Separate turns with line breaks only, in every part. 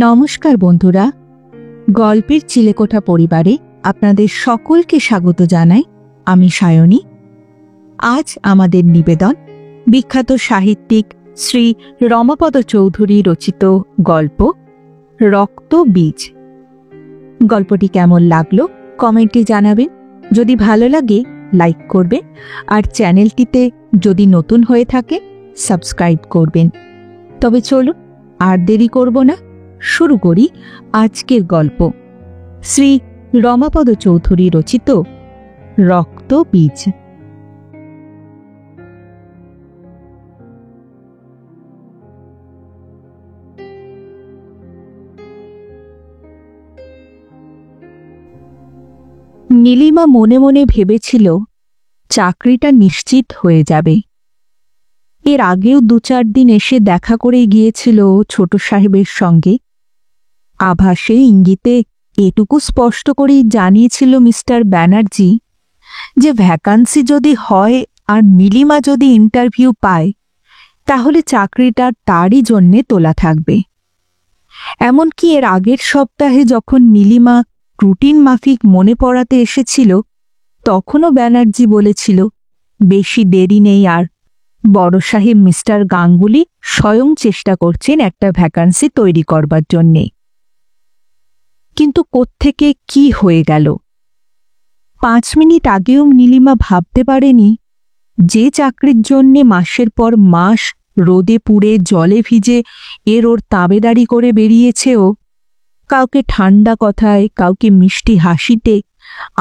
নমস্কার বন্ধুরা, গল্পের চিলেকোঠা পরিবারে আপনাদের সকলকে স্বাগত জানাই। আমি সায়নী। আজ আমাদের নিবেদন বিখ্যাত সাহিত্যিক শ্রী রমাপদ চৌধুরী রচিত গল্প রক্ত বীজ। গল্পটি কেমন লাগলো কমেন্টে জানাবেন। যদি ভালো লাগে লাইক করবেন, আর চ্যানেলটিতে যদি নতুন হয়ে থাকে সাবস্ক্রাইব করবেন। তবে চলুন আর দেরি করব না, শুরু করি আজকের গল্প। শ্রী রমাপদ চৌধুরী রচিত রক্ত বীজ। নীলিমা মনে মনে ভেবেছিল চাকরিটা নিশ্চিত হয়ে যাবে। এর আগেও 2-4 দিন এসে দেখা করে গিয়েছিল ছোট সাহেবের সঙ্গে। আভাসে ইঙ্গিতে এটুকু স্পষ্ট করেই জানিয়েছিল মিস্টার ব্যানার্জি যে ভ্যাকান্সি যদি হয় আর নীলিমা যদি ইন্টারভিউ পায় তাহলে চাকরিটা তারই জন্যে তোলা থাকবে। এমনকি এর আগের সপ্তাহে যখন নীলিমা রুটিন মাফিক মনে পড়াতে এসেছিল তখনও ব্যানার্জি বলেছিল বেশি দেরি নেই, আর বড় সাহেব মিস্টার গাঙ্গুলি স্বয়ং চেষ্টা করছেন একটা ভ্যাকান্সি তৈরি করবার জন্যে। কিন্তু কোত্থেকে কি হয়ে গেল? 5 মিনিট আগেও নীলিমা ভাবতে পারেনি যে চাকরির জন্যে মাসের পর মাস রোদে পুড়ে জলে ভিজে ওর তাবেদারি করে বেরিয়েছে ও, কাউকে ঠান্ডা কথায়, কাউকে মিষ্টি হাসিতে,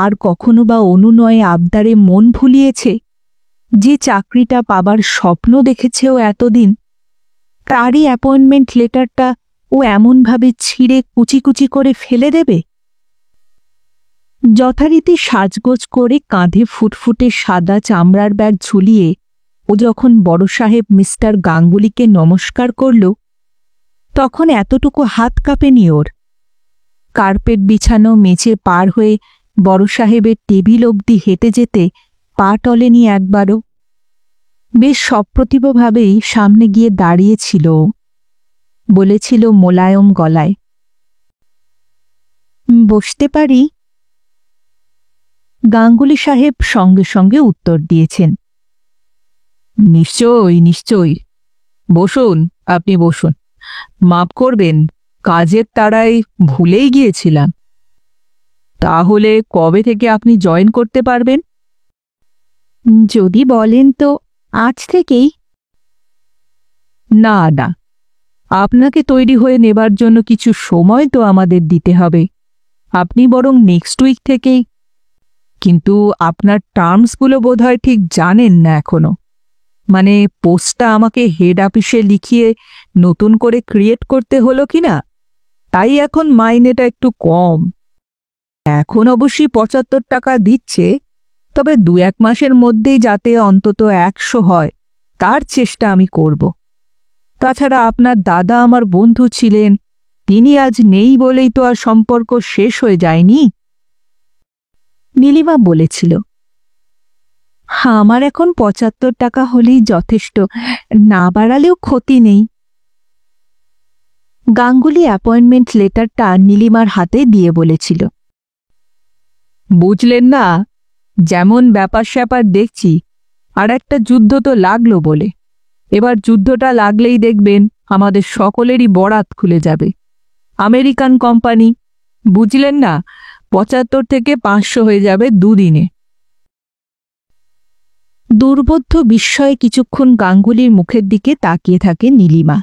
আর কখনো বা অনুনয়ে আবদারে মন ভুলিয়েছে, যে চাকরিটা পাবার স্বপ্ন দেখেছে ও এতদিন, তারই অ্যাপয়েন্টমেন্ট লেটারটা ও এমনভাবে ছিঁড়ে কুচি কুচি করে ফেলে দেবে। যথারীতি সাজগোজ করে কাঁধে ফুটফুটে সাদা চামড়ার ব্যাগ ঝুলিয়ে ও যখন বড় সাহেব মিস্টার গাঙ্গুলিকে নমস্কার করল তখন এতটুকু হাত কাঁপেনি ওর। কার্পেট বিছানো মেঝে পার হয়ে বড় সাহেবের টেবিল অবধি হেঁটে যেতে পা টলেনি একবারও। বেশ সপ্রতিভভাবেই সামনে গিয়ে দাঁড়িয়েছিল। বলেছিল মোলায়ম গলায়, বসতে পারি? গাঙ্গুলি সাহেব সঙ্গে সঙ্গে উত্তর দিয়েছেন, নিশ্চয়ই নিশ্চয়ই, বসুন, আপনি বসুন। মাপ করবেন, কাজের তাড়ায় ভুলেই গিয়েছিলাম। তাহলে কবে থেকে আপনি জয়েন করতে পারবেন? যদি বলেন তো আজ থেকেই। না না, আপনাকে তৈরি হয়ে নেবার জন্য কিছু সময় তো আমাদের দিতে হবে। আপনি বরং নেক্সট উইক থেকেই। কিন্তু আপনার টার্মসগুলো বোধহয় ঠিক জানেন না এখনো। মানে পোস্টটা আমাকে হেড অফিসে লিখিয়ে নতুন করে ক্রিয়েট করতে হলো কিনা, তাই এখন মাইনেটা একটু কম। এখন অবশ্যই 75 টাকা দিচ্ছে, তবে 2-1 মাসের মধ্যেই যাতে অন্তত 100 হয় তার চেষ্টা আমি করব। তাছাড়া আপনার দাদা আমার বন্ধু ছিলেন, তিনি আজ নেই বলেই তো আর সম্পর্ক শেষ হয়ে যায়নি। নীলিমা বলেছিল, আমার এখন 75 টাকা হলেই যথেষ্ট, না বাড়ালেও ক্ষতি নেই। গাঙ্গুলি অ্যাপয়েন্টমেন্ট লেটারটা নীলিমার হাতে দিয়ে বলেছিল, বুঝলেন না, যেমন ব্যাপার স্যাপার দেখছি, আর একটা যুদ্ধ তো লাগলো বলে। এবার যুদ্ধটা লাগলেই দেখবেন আমাদের সকলেরই বরাত খুলে যাবে। আমেরিকান কোম্পানি, বুঝলেন না, 75 থেকে 500 হয়ে যাবে 2 দিনে। দুর্বোধ্য বিস্ময়ে কিছুক্ষণ গাঙ্গুলির মুখের দিকে তাকিয়ে থাকে নীলিমা,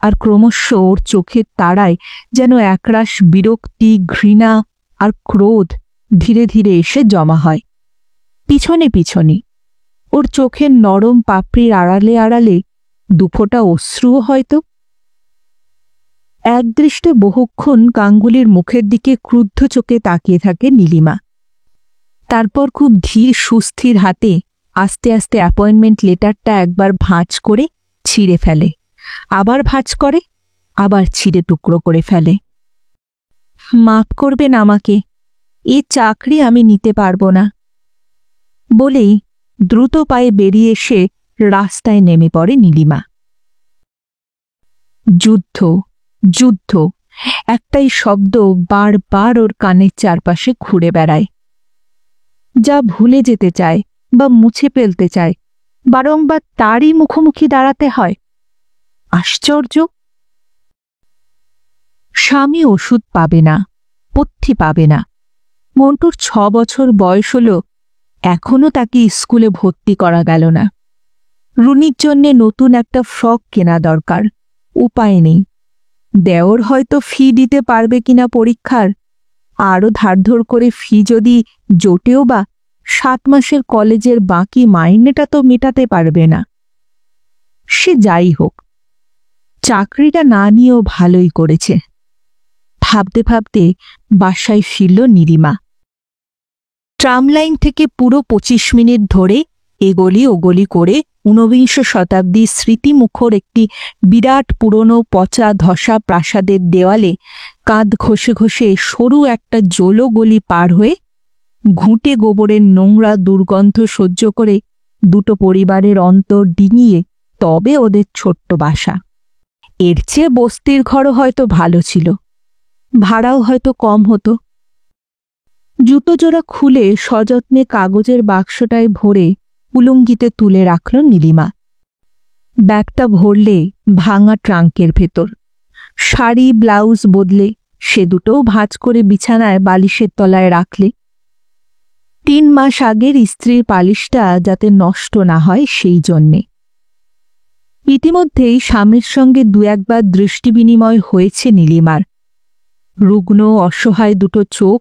আর ক্রমশ ওর চোখের তাড়ায় যেন একরাশ বিরক্তি, ঘৃণা আর ক্রোধ ধীরে ধীরে এসে জমা হয়। পিছনে পিছনে ওর চোখের নরম পাপড়ির আড়ালে আড়ালে 2 ফোঁটা অশ্রুও হয়তো। একদৃষ্টে বহুক্ষণ গাঙ্গুলির মুখের দিকে ক্রুদ্ধ চোখে তাকিয়ে থাকে নীলিমা। তারপর খুব ধীর সুস্থির হাতে আস্তে আস্তে অ্যাপয়েন্টমেন্ট লেটারটা একবার ভাঁজ করে ছিঁড়ে ফেলে, আবার ভাঁজ করে, আবার ছিঁড়ে টুকরো করে ফেলে। মাফ করবেন আমাকে, এ চাকরি আমি নিতে পারব না বলেই দ্রুত পায়ে বেরিয়ে এসে রাস্তায় নেমে পড়ে নীলিমা। যুদ্ধ, যুদ্ধ, একটাই শব্দ বারবার ওর কানের চারপাশে ঘুরে বেড়ায়। যা ভুলে যেতে চায় বা মুছে ফেলতে চায়, বারংবার তারই মুখোমুখি দাঁড়াতে হয়। আশ্চর্য। স্বামী ওষুধ পাবে না, পথ্যি পাবে না। মন্টুর 6 বছর বয়স হলো, এখনো তাকে স্কুলে ভর্তি করা গেল না। রুনির জন্যে নতুন একটা ফ্রক কেনা দরকার, উপায় নেই। দেওর হয়তো ফি দিতে পারবে কিনা পরীক্ষার, আরও ধারধর করে ফি যদি জোটেও বা 7 মাসের কলেজের বাকি মাইনেটা তো মেটাতে পারবে না। সে যাই হোক, চাকরিটা না নিয়েও ভালোই করেছে। ভাবতে ভাবতে বাসায় ফিরল নীলিমা। ট্রাম লাইন থেকে পুরো 25 মিনিট ধরে এগলি ওগলি করে 19 শতাব্দীর স্মৃতিমুখর একটি বিরাট পুরনো পচা ধসা প্রাসাদের দেওয়ালে কাঁধ ঘষে ঘষে সরু একটা জোলো গলি পার হয়ে ঘুঁটে গোবরের নোংরা দুর্গন্ধ সহ্য করে দুটো পরিবারের অন্তর ডিঙিয়ে তবে ওদের ছোট্ট বাসা। এর চেয়ে বস্তির ঘরও হয়তো ভালো ছিল, ভাড়াও হয়তো কম হতো। জুতো জোড়া খুলে সযত্নে কাগজের বাক্সটায় ভরে উলুঙ্গিতে তুলে রাখল নীলিমা। ব্যাগটা ভরলে ভাঙা ট্রাঙ্কের ভেতর। শাড়ি ব্লাউজ বদলে সে দুটোও ভাঁজ করে বিছানায় বালিশের তলায় রাখলে। 3 মাস আগের ইস্ত্রির পালিশটা যাতে নষ্ট না হয় সেই জন্যে। ইতিমধ্যেই স্বামীর সঙ্গে 2-1 বার দৃষ্টি বিনিময় হয়েছে নীলিমার। রুগ্ন অসহায় দুটো চোখ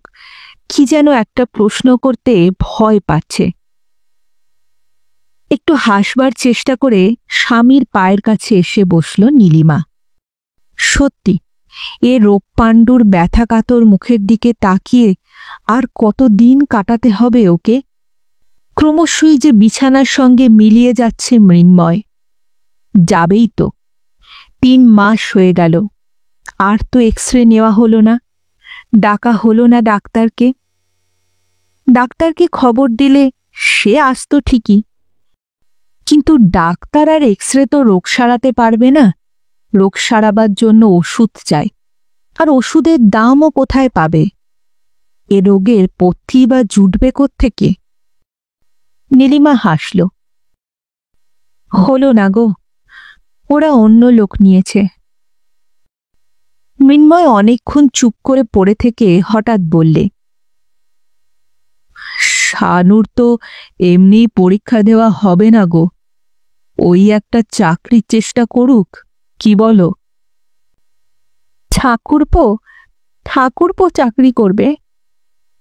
কি যেন একটা প্রশ্ন করতে ভয় পাচ্ছে। একটু হাসবার চেষ্টা করে স্বামীর পায়ের কাছে এসে বসল নীলিমা। সত্যি, এ রোগপাণ্ডুর ব্যথাকাতর মুখের দিকে তাকিয়ে আর কতদিন কাটাতে হবে ওকে? ক্রমশই যে বিছানার সঙ্গে মিলিয়ে যাচ্ছে মৃন্ময়। যাবেই তো, 3 মাস হয়ে গেল, আর তো এক্সরে নেওয়া হলো না, ডাকা হলো না ডাক্তারকে। ডাক্তারকে খবর দিলে সে আসতো ঠিকই, কিন্তু ডাক্তার আর এক্সরে তো রোগ সারাতে পারবে না। রোগ সারাবার জন্য ওষুধ চাই, আর ওষুধের দামও কোথায় পাবে? এ রোগের পথ্যি বা জুটবে কোত্থেকে? নীলিমা হাসল। হলো না গো, ওরা অন্য লোক নিয়েছে। মৃন্ময় অনেকক্ষণ চুপ করে পড়ে থেকে হঠাৎ বললে, শানুর তো এমনি পরীক্ষা দেওয়া হবে না গো, ওই একটা চাকরির চেষ্টা করুক, কি বলো? ঠাকুরপো? ঠাকুরপো চাকরি করবে?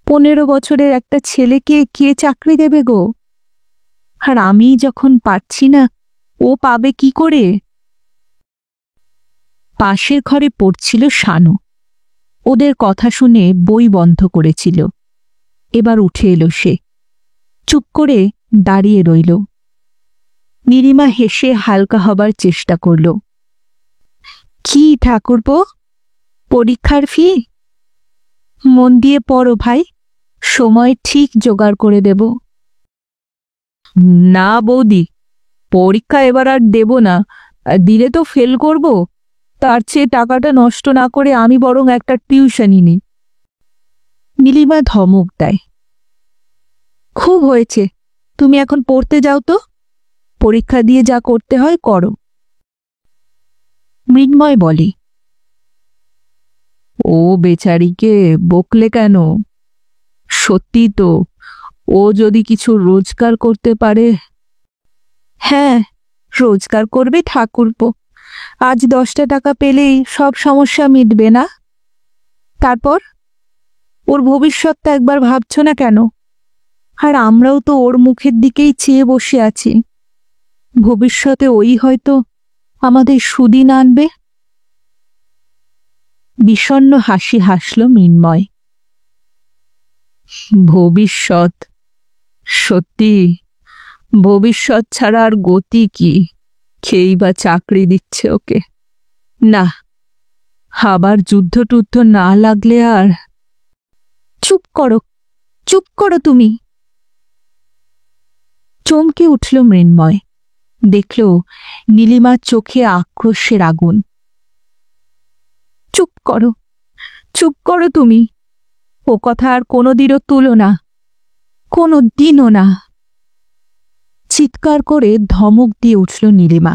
15 বছরের একটা ছেলেকে কে চাকরি দেবে গো? আর আমি যখন পাচ্ছি না, ও পাবে কি করে? পাশের ঘরে পড়ছিল শানু। ওদের কথা শুনে বই বন্ধ করেছিল। এবার উঠে এলো সে, চুপ করে দাঁড়িয়ে রইল। নীলিমা হেসে হালকা হবার চেষ্টা করল। কি ঠাকুরপো, পরীক্ষার ফি? মন দিয়ে পড়ো ভাই, সময় ঠিক জোগাড় করে দেব। না বৌদি, পরীক্ষা এবার আর দেব না, দিলে তো ফেল করব। তার চেয়ে টাকাটা নষ্ট না করে আমি বরং একটা টিউশনই নিই। নীলিমা ধমক দেয়। খুব হয়েছে, তুমি এখন পড়তে যাও তো, পরীক্ষা দিয়ে যা করতে হয় করো। মৃন্ময় বলে, ও বেচারিকে বকলে কেন? সত্যি তো, ও যদি কিছু রোজগার করতে পারে। হ্যাঁ, রোজগার করবে ঠাকুরপো, আজ 10টা টাকা পেলেই সব সমস্যা মিটবে না? তারপর ওর ভবিষ্যৎটা একবার ভাবছ না কেন? আর আমরাও তো ওর মুখের দিকেই চেয়ে বসে আছি। ভবিষ্যতে ওই হয়তো আমাদের সুদিন আনবে। বিষণ্ণ হাসি হাসল মৃন্ময়। ভবিষ্যৎ? সত্যি, ভবিষ্যৎ ছাড়া আর গতি কি? খেই বা চাকরি দিচ্ছে ওকে? না, আবার যুদ্ধ টুদ্ধ না লাগলে আর। চুপ করো, চুপ করো তুমি। চমকে উঠল মৃন্ময়। দেখল নীলিমার চোখে আক্রোশের আগুন। চুপ করো, চুপ করো তুমি। ও কথা আর কোনোদিনও তুলো না, কোনো দিনও না। চিৎকার করে ধমক দিয়ে উঠল নীলিমা।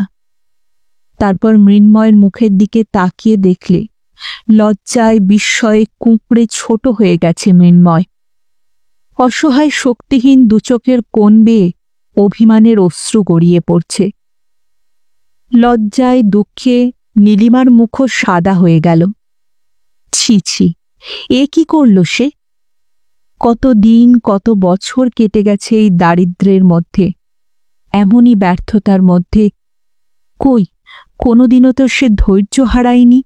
তারপর মৃন্ময়ের মুখের দিকে তাকিয়ে দেখলে লজ্জায় বিস্ময়ে কুঁকড়ে ছোট হয়ে গেছে মৃন্ময়। অসহায় শক্তিহীন দুচোখের কোণ বেয়ে অভিমানের অশ্রু গড়িয়ে পড়ছে। লজ্জায় দুঃখে নীলিমার মুখও সাদা হয়ে গেল। ছি ছি, এ কি করল সে? কত দিন কত বছর কেটে গেছে এই দারিদ্র্যের মধ্যে, এমনই ব্যর্থতার মধ্যে। কই, কোনোদিনও তো সে ধৈর্য হারায়নি।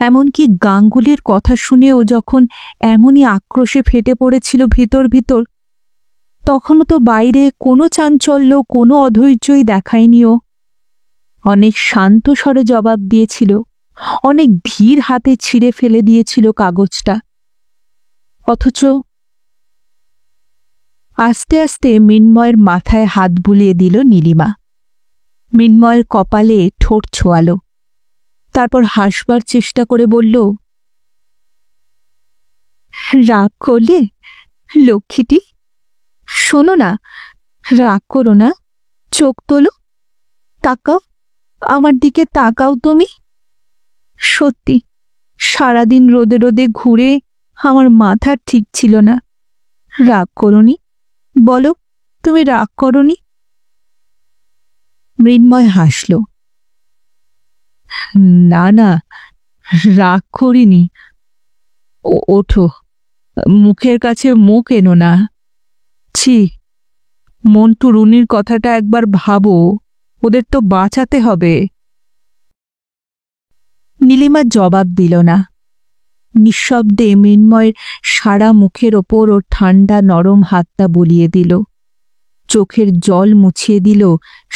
এমনকি গাঙ্গুলির কথা শুনেও যখন এমনই আক্রোশে ফেটে পড়েছিল ভিতর ভিতর, তখনও তো বাইরে কোনো চাঞ্চল্য, কোনো অধৈর্যই দেখায়নি ও। অনেক শান্ত স্বরে জবাব দিয়েছিল, অনেক ধীর হাতে ছিঁড়ে ফেলে দিয়েছিল কাগজটা। অথচ আস্তে আস্তে মৃন্ময়ের মাথায় হাত বুলিয়ে দিল নীলিমা। মৃন্ময়ের কপালে ঠোঁট ছোঁয়ালো। তারপর হাসবার চেষ্টা করে বলল, রাগ করলে লক্ষ্মীটি? শোনো না, রাগ করো না, চোখ তোলো, তাকাও, আমার দিকে তাকাও তুমি। সত্যি সারাদিন রোদে রোদে ঘুরে আমার মাথা ঠিক ছিল না। রাগ করনি? বলো, তুমি রাগ করনি? মৃন্ময় হাসল। না না, রাগ করিনি। ওঠো, মুখের কাছে মুখ এনো না। ছি, মন্টু রুনির কথাটা একবার ভাবো, ওদের তো বাঁচাতে হবে। নীলিমা জবাব দিল না। নিঃশব্দে মৃন্ময়ের সারা মুখের ওপর ওর ঠান্ডা নরম হাতটা বুলিয়ে দিল, চোখের জল মুছিয়ে দিল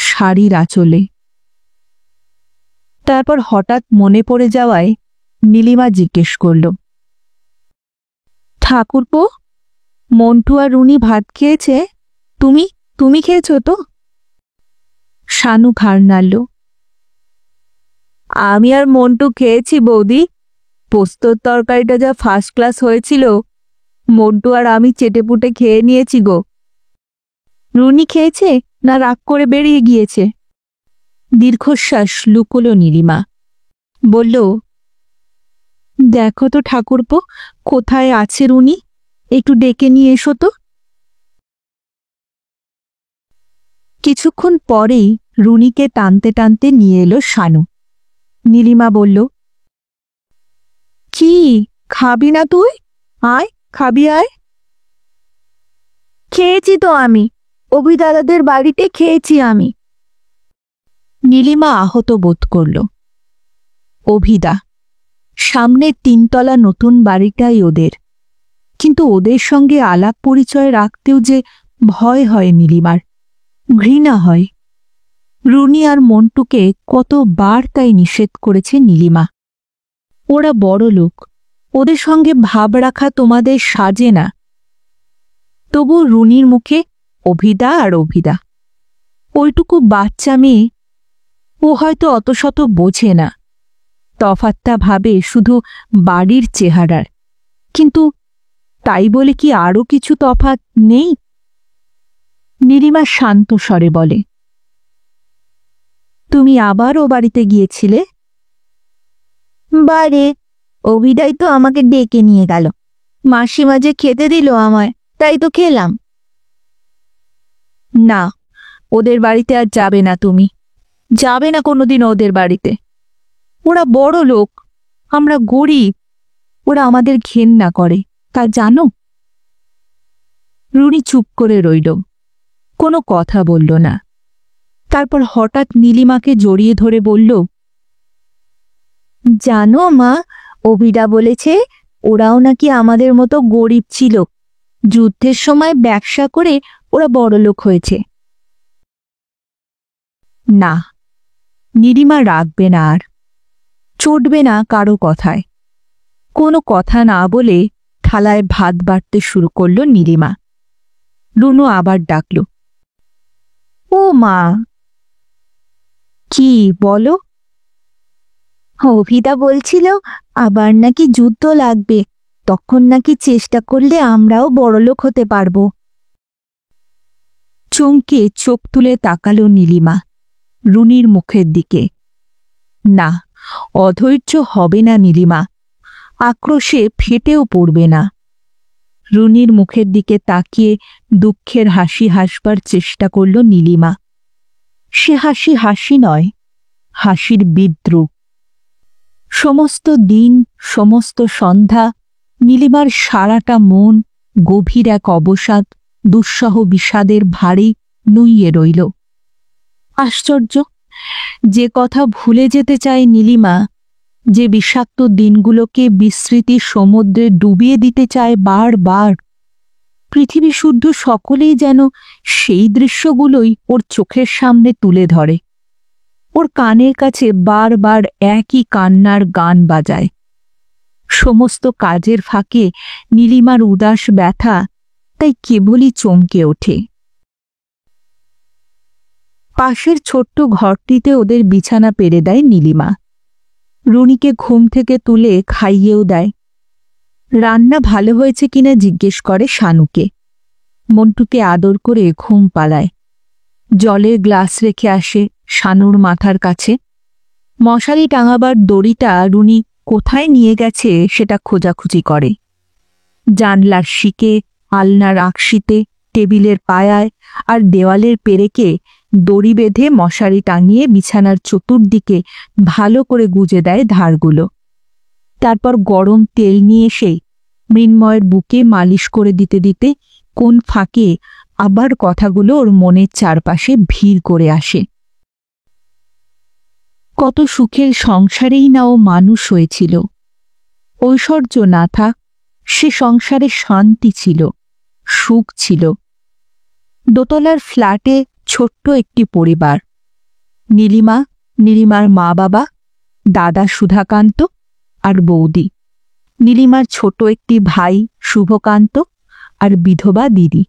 শাড়ির আঁচলে। তারপর হঠাৎ মনে পড়ে যাওয়ায় নীলিমা জিজ্ঞেস করল, ঠাকুরপো, মন্টু আর রুনি ভাত খেয়েছে? তুমি তুমি খেয়েছ তো? শানু ঘাড় নাড়ল। আমি আর মন্টু খেয়েছি বৌদি। পোস্তর তরকারিটা যা ফার্স্ট ক্লাস হয়েছিল, মন্টু আর আমি চেটেপুটে খেয়ে নিয়েছি গো। রুনি খেয়েছে না রাগ করে বেরিয়ে গিয়েছে? দীর্ঘশ্বাস লুকোলো নীলিমা। বলল, দেখো তো ঠাকুরপো, কোথায় আছে রুনি, একটু ডেকে নিয়ে এসো তো। কিছুক্ষণ পরেই রুনিকে টানতে টানতে নিয়ে এলো শানু। নীলিমা বলল, কি খাবি না তুই? আয়, খাবি আয়। খেয়েছি তো আমি, অভি দাদাদের বাড়িতে খেয়েছি আমি। নীলিমা আহত বোধ করল। অভিদা, সামনের 3তলা নতুন বাড়িটাই ওদের, কিন্তু ওদের সঙ্গে আলাপ পরিচয় রাখতেও যে ভয় হয় নীলিমার, ঘৃণা হয়। রুনি আর মন্টুকে কতবার তাই নিষেধ করেছে নীলিমা। ওরা বড় লোক, ওদের সঙ্গে ভাব রাখা তোমাদের সাজে না। তবু রুনির মুখে অভিদা আর অভিদা। ওইটুকু বাচ্চা মেয়ে, ও হয়তো অত শত বোঝে না, তফাৎটা ভাবে শুধু বাড়ির চেহারার। কিন্তু তাই বলে কি আরও কিছু তফাৎ নেই? নীলিমা শান্ত স্বরে বলে, তুমি আবার ও বাড়িতে গিয়েছিলে? বারে, অভিদাই তো আমাকে ডেকে নিয়ে গেল। মাসিমা যে খেতে দিল আমায়, তাই তো খেলাম। না, ওদের বাড়িতে আর যাবে না তুমি, যাবে না কোনোদিন ওদের বাড়িতে। ওরা বড় লোক, আমরা গরিব, ওরা আমাদের ঘেন্না করে, তা জানো? রুনি চুপ করে রইল, কোনো কথা বলল না। তারপর হঠাৎ নীলিমাকে জড়িয়ে ধরে বলল, জানো মা, অভিদা বলেছে ওরাও নাকি আমাদের মতো গরিব ছিল, যুদ্ধের সময় ব্যবসা করে ওরা বড়লোক হয়েছে। না, নীলিমা রাখবে না আর, চটবে না কারো কথায়। কোনো কথা না বলে থালায় ভাত বাড়তে শুরু করল নীলিমা। রুনু আবার ডাকল, ও মা। কি বলো? অভিদা বলছিল আবার নাকি যুদ্ধ লাগবে, তখন নাকি চেষ্টা করলে আমরাও বড়লোক হতে পারবো। চমকে চোখ তুলে তাকালো নীলিমা রুনির মুখের দিকে। না, অধৈর্য হবে না নীলিমা, আক্রোশে ফেটেও পড়বে না। রুনির মুখের দিকে তাকিয়ে দুঃখের হাসি হাসবার চেষ্টা করল নীলিমা। সে হাসি হাসি নয়, হাসির বিদ্রুপ। সমস্ত দিন, সমস্ত সন্ধ্যা নীলিমার সারাটা মন গভীর এক অবসাদ, দুঃসহ বিষাদের ভারে নুইয়ে রইল। আশ্চর্য, যে কথা ভুলে যেতে চায় নীলিমা, যে বিষাক্ত দিনগুলোকে বিস্মৃতির সমুদ্রে ডুবিয়ে দিতে চায় বারবার, পৃথিবী শুদ্ধ সকলেই যেন সেই দৃশ্যগুলোই ওর চোখের সামনে তুলে ধরে। ওর কানের কাছে বারবার একই কান্নার গান বাজায়। সমস্ত কাজের ফাঁকে নীলিমার উদাস ব্যথা তাই কেবলই চমকে ওঠে। পাশের ছোট্ট ঘরটিতে ওদের বিছানা পেরে দেয় নীলিমা। রুনিকে ঘুম থেকে তুলে খাইয়েও দেয়। রান্না ভালো হয়েছে কিনা জিজ্ঞেস করে শানুকে। মন্টুকে আদর করে ঘুম পালায়। জলের গ্লাস রেখে আসে শানুর মাথার কাছে। মশারি টাঙাবার দড়িটা রুনি কোথায় নিয়ে গেছে সেটা খোঁজাখুঁজি করে। জানলার শিকে, আলনার আকশিতে, টেবিলের পায়ায় আর দেওয়ালের পেরেকে দড়ি বেঁধে মশারি টাঙিয়ে বিছানার চতুর্দিকে ভালো করে গুজে দেয় ধারগুলো। তারপর গরম তেল নিয়ে এসে মৃন্ময়ের বুকে মালিশ করে দিতে দিতে কোন ফাঁকে আবার কথাগুলো ওর মনের চারপাশে ভিড় করে আসে। কত সুখের সংসারেই না ও মানুষ হয়েছিল। ঐশ্বর্য না থাক, সে সংসারে শান্তি ছিল, সুখ ছিল। দোতলার ফ্ল্যাটে ছোট্ট একটি পরিবার। নীলিমা, নীলিমার মা বাবা, দাদা সুধাকান্ত আর বৌদি, নীলিমার ছোট একটি ভাই শুভকান্ত আর বিধবা দিদি।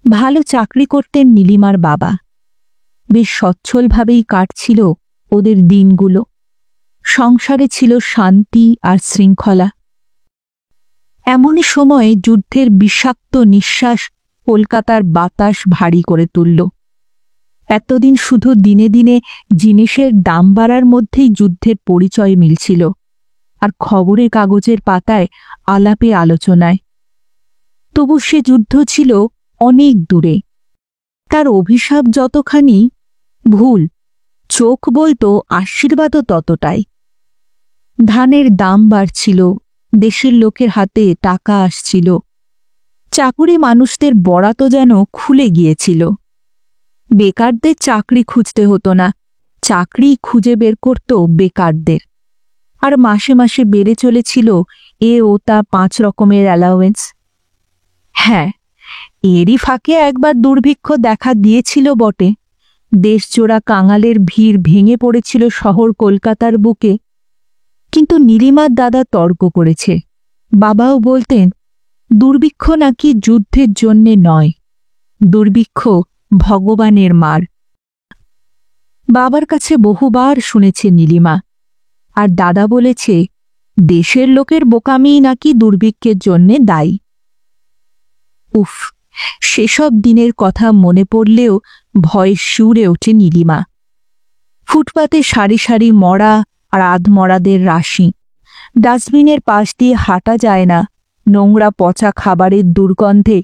ভালো চাকরি করতেন নীলিমার বাবা। বেশ সচ্ছলভাবেই কাটছিল ওদের দিনগুলো। সংসারে ছিল শান্তি আর শৃঙ্খলা। এমনই সময়ে যুদ্ধের বিষাক্ত নিঃশ্বাস কলকাতার বাতাস ভারী করে তুলল। এতদিন শুধু দিনে দিনে জিনিসের দাম বাড়ার মধ্যেই যুদ্ধের পরিচয় মিলছিল, আর খবরের কাগজের পাতায় আলাপে আলোচনায়। তবু সে যুদ্ধ ছিল অনেক দূরে। তার অভিশাপ যতখানি, ভুল চোখ বলতো আশীর্বাদও ততটাই। ধানের দাম বাড়ছিল, দেশের লোকের হাতে টাকা আসছিল, চাকুরি মানুষদের বরাতও যেন খুলে গিয়েছিল। বেকারদের চাকরি খুঁজতে হতো না, চাকরি খুঁজে বের করত বেকারদের। আর মাসে মাসে বেড়ে চলেছিল এ ও তা 5 রকমের অ্যালাওয়েন্স। হ্যাঁ, এরই ফাঁকে একবার দুর্ভিক্ষ দেখা দিয়েছিল বটে। দেশজোড়া কাঙালের ভিড় ভেঙে পড়েছিল শহর কলকাতার বুকে। কিন্তু নীলিমার দাদা তর্ক করেছে। বাবাও বলতেন দুর্ভিক্ষ নাকি যুদ্ধের জন্যে নয়, দুর্ভিক্ষ ভগবানের মার। বাবার কাছে বহুবার শুনেছে নীলিমা, আর দাদা বলেছে দেশের লোকের বোকামিই নাকি দুর্ভিক্ষের জন্যে দায়ী। উফ, সেসব দিনের কথা মনে পড়লেও ভয়ে শিউরে ওঠে নীলিমা। ফুটপাতে সারি সারি মরা আর আধমরাদের রাশি। ডাস্টবিনের পাশ দিয়ে হাঁটা যায় না, নোংরা পচা খাবারের দুর্গন্ধে।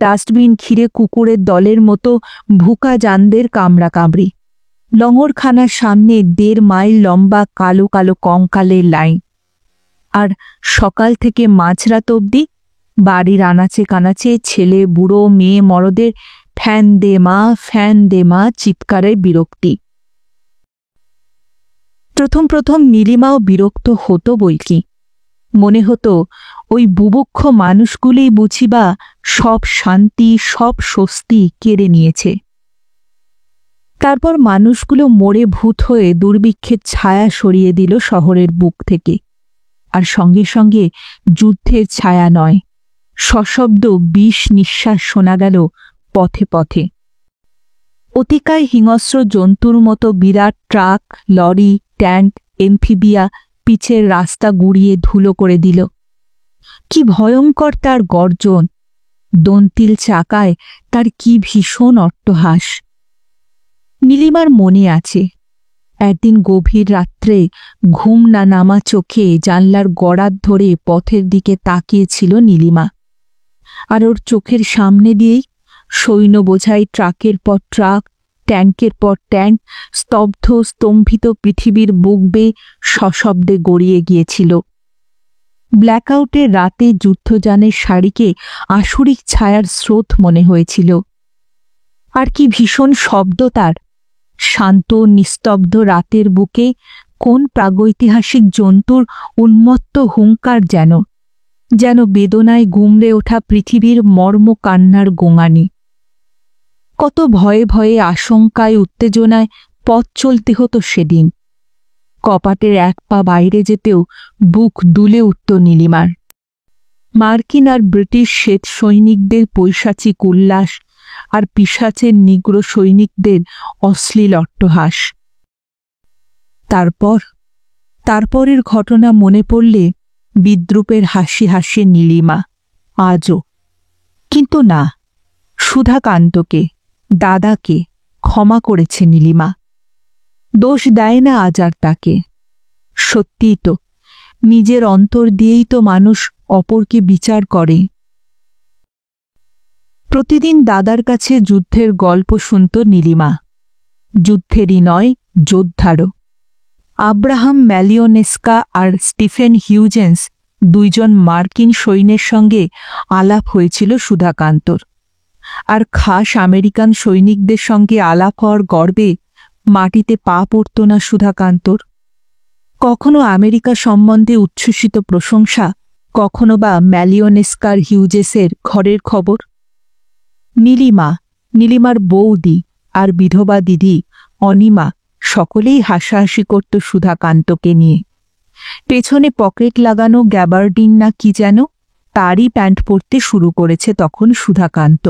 ডাস্টবিন ঘিরে কুকুরের দলের মতো ভুকা জানদের কামড়াকামড়ি। লঙরখানার সামনে 1.5 মাইল লম্বা কালো কালো কঙ্কালের লাইন। আর সকাল থেকে মাঝরাত অবধি বাড়ির আনাচে কানাচে ছেলে বুড়ো মেয়ে মরদের ফ্যান দে মা, ফ্যান দে মা চিৎকারের বিরক্তি। প্রথম প্রথম নীলিমাও বিরক্ত হতো বইকি। মনে হতো ওই বুভুক্ষ মানুষগুলোই বুঝিবা সব শান্তি, সব স্বস্তি কেড়ে নিয়েছে। তারপর মানুষগুলো মরে ভূত হয়ে দুর্ভিক্ষের ছায়া সরিয়ে দিল শহরের বুক থেকে। আর সঙ্গে সঙ্গে যুদ্ধের ছায়া নয়, সশব্দ বিষ নিঃশ্বাস শোনা গেল পথে পথে। অতিকায় হিংস্র জন্তুর মতো বিরাট ট্রাক, লরি, ট্যাঙ্ক এমফিবিয়া পিছের রাস্তা গুড়িয়ে ধুলো করে দিল। কি ভয়ঙ্কর তার গর্জন! দন্তিল চাকায় তার কি ভীষণ অট্টহাস! নীলিমার মনে আছে, একদিন গভীর রাত্রে ঘুম না নামা চোখে জানলার গড়াত ধরে পথের দিকে তাকিয়েছিল নীলিমা। আর ওর চোখের সামনে দিয়েই সৈন্য বোঝাই ট্রাকের পর ট্রাক, ট্যাঙ্কের পর ট্যাঙ্ক স্তব্ধ স্তম্ভিত পৃথিবীর বুক বেয়ে সশব্দে গড়িয়ে গিয়েছিল। ব্ল্যাকআউটের রাতে যুদ্ধযানের সারিকে আসুরিক ছায়ার স্রোত মনে হয়েছিল। আর কি ভীষণ শব্দ তার! শান্ত নিস্তব্ধ রাতের বুকে কোন প্রাগৈতিহাসিক জন্তুর উন্মত্ত হুঙ্কার যেন যেন বেদনায় গুমড়ে ওঠা পৃথিবীর মর্ম কান্নার গোঙানি। কত ভয়ে ভয়ে আশঙ্কায় উত্তেজনায় পথ চলতে হতো সেদিন। কপাটের এক পা বাইরে যেতেও বুক দুলে উঠত নীলিমার। মার্কিন আর ব্রিটিশ শ্বেত সৈনিকদের পৈশাচিক উল্লাস আর পিশাচের নিগ্র সৈনিকদের অশ্লীল অট্টহাস। তারপরের ঘটনা মনে পড়লে বিদ্রূপের হাসি হাসে নীলিমা আজও। কিন্তু না, সুধাকান্তকে, দাদাকে ক্ষমা করেছে নীলিমা। দোষ দেয় না আজ আর তাকে। সত্যিই তো, নিজের অন্তর দিয়েই তো মানুষ অপরকে বিচার করে। প্রতিদিন দাদার কাছে যুদ্ধের গল্প শুনত নীলিমা। যুদ্ধেরই নয়, যোদ্ধারও। আব্রাহাম ম্যালিওনেস্কা আর স্টিফেন হিউজেন্স দুইজন মার্কিন সৈন্যের সঙ্গে আলাপ হয়েছিল সুধাকান্তর। আর খাস আমেরিকান সৈনিকদের সঙ্গে আলাপ হওয়ার গর্বে মাটিতে পা পড়ত না সুধাকান্তর। কখনো আমেরিকা সম্বন্ধে উচ্ছ্বসিত প্রশংসা, কখনো বা ম্যালিওনেস্কার হিউজেসের ঘরের খবর। নীলিমার বৌদি আর বিধবা দিদি অনিমা সকলেই হাসাহাসি করত সুধাকান্তকে নিয়ে। পেছনে পকেট লাগানো গ্যাবার্ডিন না কি যেন, তারই প্যান্ট পরতে শুরু করেছে তখন সুধাকান্ত।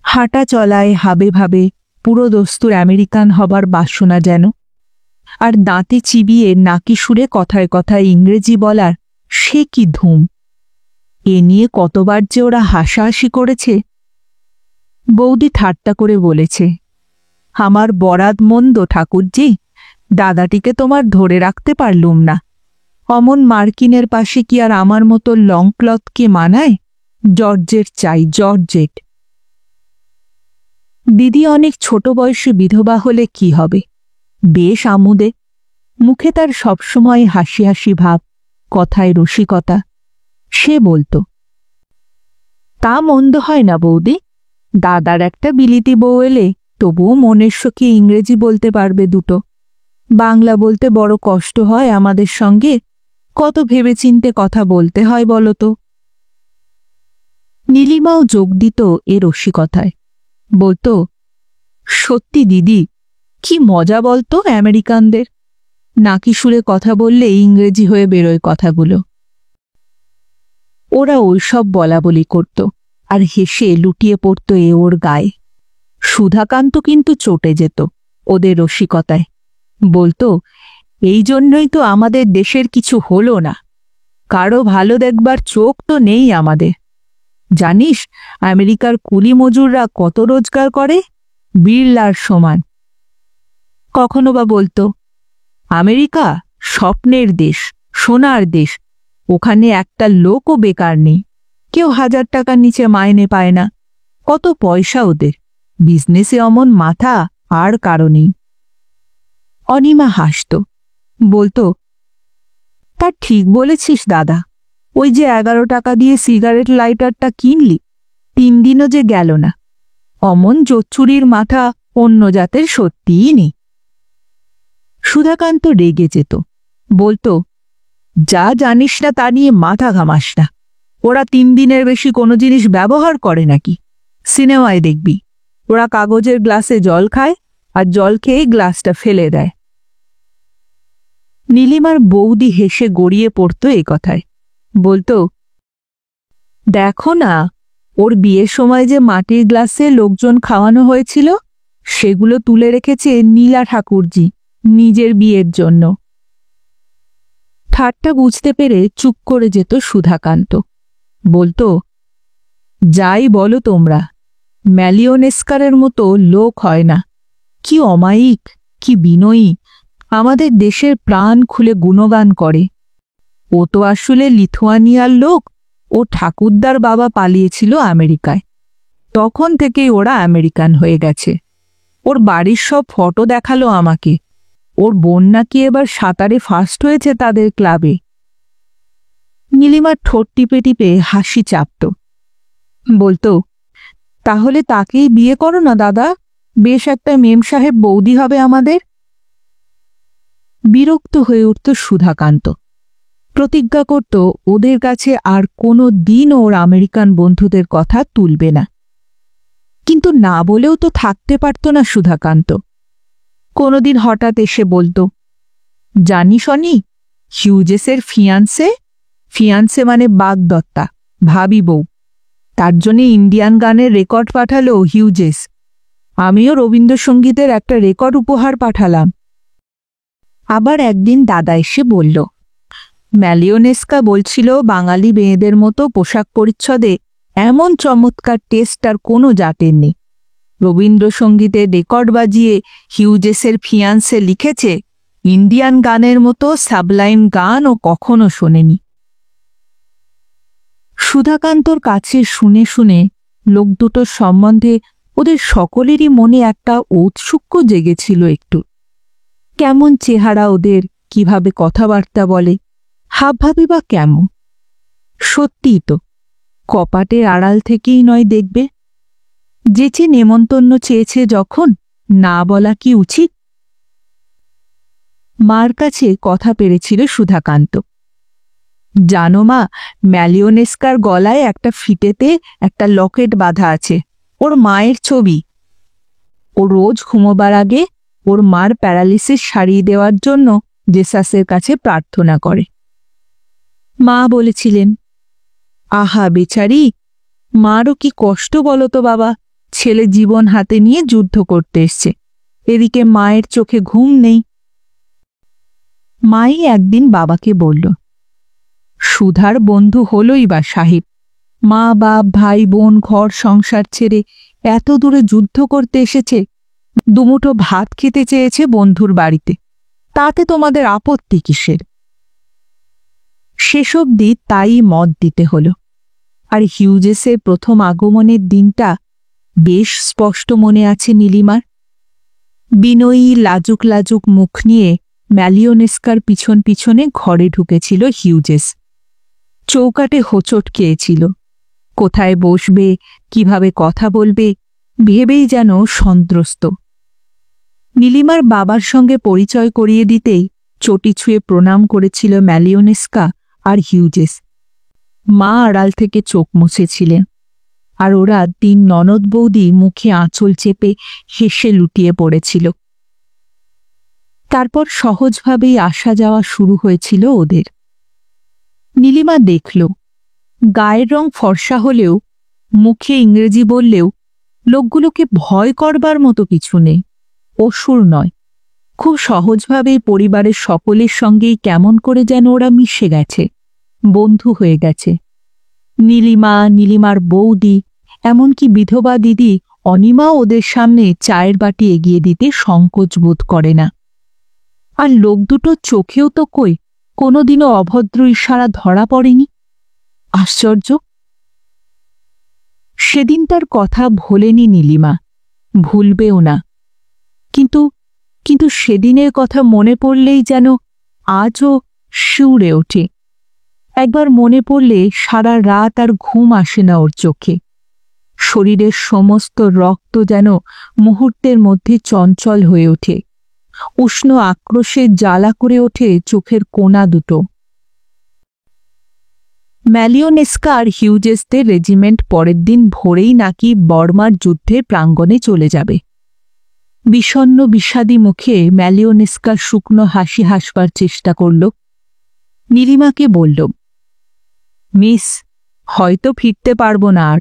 হাঁটা চলায় হাবে ভাবে পুরো দস্তুর আমেরিকান হবার বাসনা যেন। আর দাঁতে চিবিয়ে নাকি সুরে কথায় কথায় ইংরেজি বলার সে কি ধুম! এ নিয়ে কতবার যে ওরা হাসাহাসি করেছে। বৌদি ঠাট্টা করে বলেছে, আমার বরাত মন্দ ঠাকুরজি, দাদাটিকে তোমার ধরে রাখতে পারলুম না। অমন মার্কিনের পাশে কি আর আমার মতো লং ক্লথকে মানায়? জর্জেট চাই, জর্জেট। দিদি অনেক ছোট বয়সে বিধবা হলে কি হবে? বেশ আমোদে। মুখে তার সবসময় হাসি হাসি ভাব, কথায় রসিকতা। সে বলতো, তা মন্দ হয় না বৌদি। দাদার একটা বিলিতি বউ এলে তবুও মনের সুখে ইংরেজি বলতে পারবে দুটো। বাংলা বলতে বড় কষ্ট হয় আমাদের সঙ্গে। কত ভেবেচিন্তে কথা বলতে হয় বলতো। নীলিমাও যোগ দিত এ রসিকতায়। বলতো, সত্যি দিদি, কি মজা বলতো আমেরিকানদের। নাকি সুরে কথা বললে ইংরেজি হয়ে বেরোয় কথাগুলো। ওরা ওইসব বলা বলি করত আর হেসে লুটিয়ে পড়ত এ ওর গায়ে। সুধাকান্ত কিন্তু চটে যেত ওদের রসিকতায়। বলতো, এই জন্যই তো আমাদের দেশের কিছু হলো না। কারো ভালো দেখবার চোখ তো নেই আমাদের। জানিস আমেরিকার কুলি মজুররা কত রোজগার করে? বিড়লার সমান। কখনো বা বলতো, আমেরিকা স্বপ্নের দেশ, সোনার দেশ। ওখানে একটা লোকও বেকার নেই। কেউ 1000 টাকার নিচে মাইনে পায় না। কত পয়সা ওদের। বিজনেসে অমন মাথা আর কারো নেই। অনিমা হাসত, বলতো, তা ঠিক বলেছিস দাদা। ওই যে 11 টাকা দিয়ে সিগারেট লাইটারটা কিনলি, 3 দিনও যে গেল না। অমন জোচ্চুরির মাথা অন্য জাতের সত্যিই নেই। সুধাকান্ত রেগে যেত। বলতো, যা জানিস না তা নিয়ে মাথা ঘামাস না। ওরা 3 দিনের বেশি কোনো জিনিস ব্যবহার করে নাকি? সিনেমায় দেখবি, ওরা কাগজের গ্লাসে জল খায় আর জল খেয়ে গ্লাসটা ফেলে দেয়। নীলিমার বৌদি হেসে গড়িয়ে পড়ত এ কথায়। বলতো, দেখো না, ওর বিয়ের সময় যে মাটির গ্লাসে লোকজন খাওয়ানো হয়েছিল, সেগুলো তুলে রেখেছে নীলা ঠাকুরজি নিজের বিয়ের জন্য। ঠাট্টা বুঝতে পেরে চুপ করে যেত সুধাকান্ত। বলতো, যাই বলো তোমরা, ম্যালিওনেস্কারের মতো লোক হয় না। কি অমায়িক, কি বিনয়ী, আমাদের দেশের প্রাণ খুলে গুণগান করে। ও তো আসলে লিথুয়ানিয়ার লোক। ও ঠাকুরদার বাবা পালিয়েছিল আমেরিকায়, তখন থেকেই ওরা আমেরিকান হয়ে গেছে। ওর বাড়ির সব ফটো দেখালো আমাকে। ওর বোন নাকি এবার সাঁতারে ফার্স্ট হয়েছে তাদের ক্লাবে। নীলিমার ঠোঁট টিপে টিপে হাসি চাপত। বলতো, তাহলে তাকেই বিয়ে করো না দাদা, বেশ একটা মেম সাহেব বৌদি হবে আমাদের। বিরক্ত হয়ে উঠত সুধাকান্ত। প্রতিজ্ঞা করত ওদের কাছে আর কোনো দিন ওর আমেরিকান বন্ধুদের কথা তুলবে না। কিন্তু না বলেও তো থাকতে পারত না সুধাকান্ত। কোনোদিন হঠাৎ এসে বলতো, জানিস অনি, হিউজেসের ফিয়ান্সে মানে বাগদত্তা, ভাবি বউ, তার জন্যে ইন্ডিয়ান গানের রেকর্ড পাঠালো হিউজেস। আমিও রবীন্দ্রসঙ্গীতের একটা রেকর্ড উপহার পাঠালাম। আবার একদিন দাদা এসে বলল, ম্যালিওনেস্কা বলছিল বাঙালি মেয়েদের মতো পোশাক পরিচ্ছদে এমন চমৎকার টেস্ট আর কোনো জাতের নেই। রবীন্দ্রসঙ্গীতের রেকর্ড বাজিয়ে হিউজেসের ফিয়ান্সে লিখেছে, ইন্ডিয়ান গানের মতো সাবলাইম গান ও কখনো শোনেনি। সুধাকান্তর কাছে শুনে শুনে লোক দুটোর সম্বন্ধে ওদের সকলেরই মনে একটা ঔৎসুক্য জেগেছিল একটু। কেমন চেহারা ওদের, কিভাবে কথাবার্তা বলে, হাবভাবই বা কেমন। সত্যিই তো, কপাটের আড়াল থেকেই নয় দেখবে। যেচে নেমন্তন্ন চেয়েছে যখন, না বলা কি উচিত? মার কাছে কথা পেরেছিল সুধাকান্ত। জানো মা, ম্যালিওনেস্কার গলায় একটা ফিতেতে একটা লকেট বাঁধা আছে, ওর মায়ের ছবি। ও রোজ ঘুমোবার আগে ওর মার প্যারালিসিস সারিয়ে দেওয়ার জন্য জেসাসের কাছে প্রার্থনা করে। মা বলেছিলেন, আহা বেচারি, মারও কি কষ্ট বলো তো বাবা, ছেলে জীবন হাতে নিয়ে যুদ্ধ করতে এসছে, এদিকে মায়ের চোখে ঘুম নেই। মাই একদিন বাবাকে বলল, সুধার বন্ধু হলই বা সাহেব, মা বাপ ভাই বোন ঘর সংসার ছেড়ে এত দূরে যুদ্ধ করতে এসেছে, দুমুঠো ভাত খেতে চেয়েছে বন্ধুর বাড়িতে, তাতে তোমাদের আপত্তি কিসের? শেষ অবধি তাই মত দিতে হল। আর হিউজেসের প্রথম আগমনের দিনটা বেশ স্পষ্ট মনে আছে নীলিমার। বিনয়ী লাজুক লাজুক মুখ নিয়ে ম্যালিওনেস্কার পিছন পিছনে ঘরে ঢুকেছিল হিউজেস। চৌকাটে হোঁচট খেয়েছিল। কোথায় বসবে, কিভাবে কথা বলবে ভেবেই যেন সন্ত্রস্ত। নীলিমার বাবার সঙ্গে পরিচয় করিয়ে দিতেই চটি ছুঁয়ে প্রণাম করেছিল ম্যালিওনেস্কা আর হিউজেস। মা আড়াল থেকে চোখ মুছেছিলেন, আর ওরা তিন ননদ বৌদি মুখে আঁচল চেপে হেসে লুটিয়ে পড়েছিল। তারপর সহজভাবেই আসা যাওয়া শুরু হয়েছিল ওদের। নীলিমা দেখল, গায়ের রং ফর্সা হলেও, মুখে ইংরেজি বললেও লোকগুলোকে ভয় করবার মতো কিছু নেই। অসুর নয়, খুব সহজভাবেই পরিবারের সকলের সঙ্গেই কেমন করে যেন ওরা মিশে গেছে, বন্ধু হয়ে গেছে। নীলিমা, নীলিমার বৌদি, এমনকি বিধবা দিদি অনিমাও ওদের সামনে চায়ের বাটি এগিয়ে দিতে সংকোচ বোধ করে না। আর লোক দুটো চোখেও তো কই কোনোদিনও অভদ্র ইশারা ধরা পড়েনি। আশ্চর্য! সেদিন তার কথা ভোলেনি নীলিমা, ভুলবেও না। কিন্তু সেদিনের কথা মনে পড়লেই যেন আজও শিউরে ওঠে। একবার মনে পড়লে সারা রাত আর ঘুম আসে না ওর চোখে। শরীরের সমস্ত রক্ত যেন মুহূর্তের মধ্যে চঞ্চল হয়ে ওঠে। উষ্ণ আক্রোশে জ্বালা করে ওঠে চোখের কোণা দুটো। ম্যালিওনেস্কা আর হিউজেসদের রেজিমেন্ট পরের দিন ভোরেই নাকি বর্মার যুদ্ধের প্রাঙ্গণে চলে যাবে। বিষণ্ণ বিষাদী মুখে ম্যালিওনেস্কা শুকনো হাসি হাসবার চেষ্টা করল। নীলিমাকে বলল, মিস, হয়তো ফিরতে পারব না আর,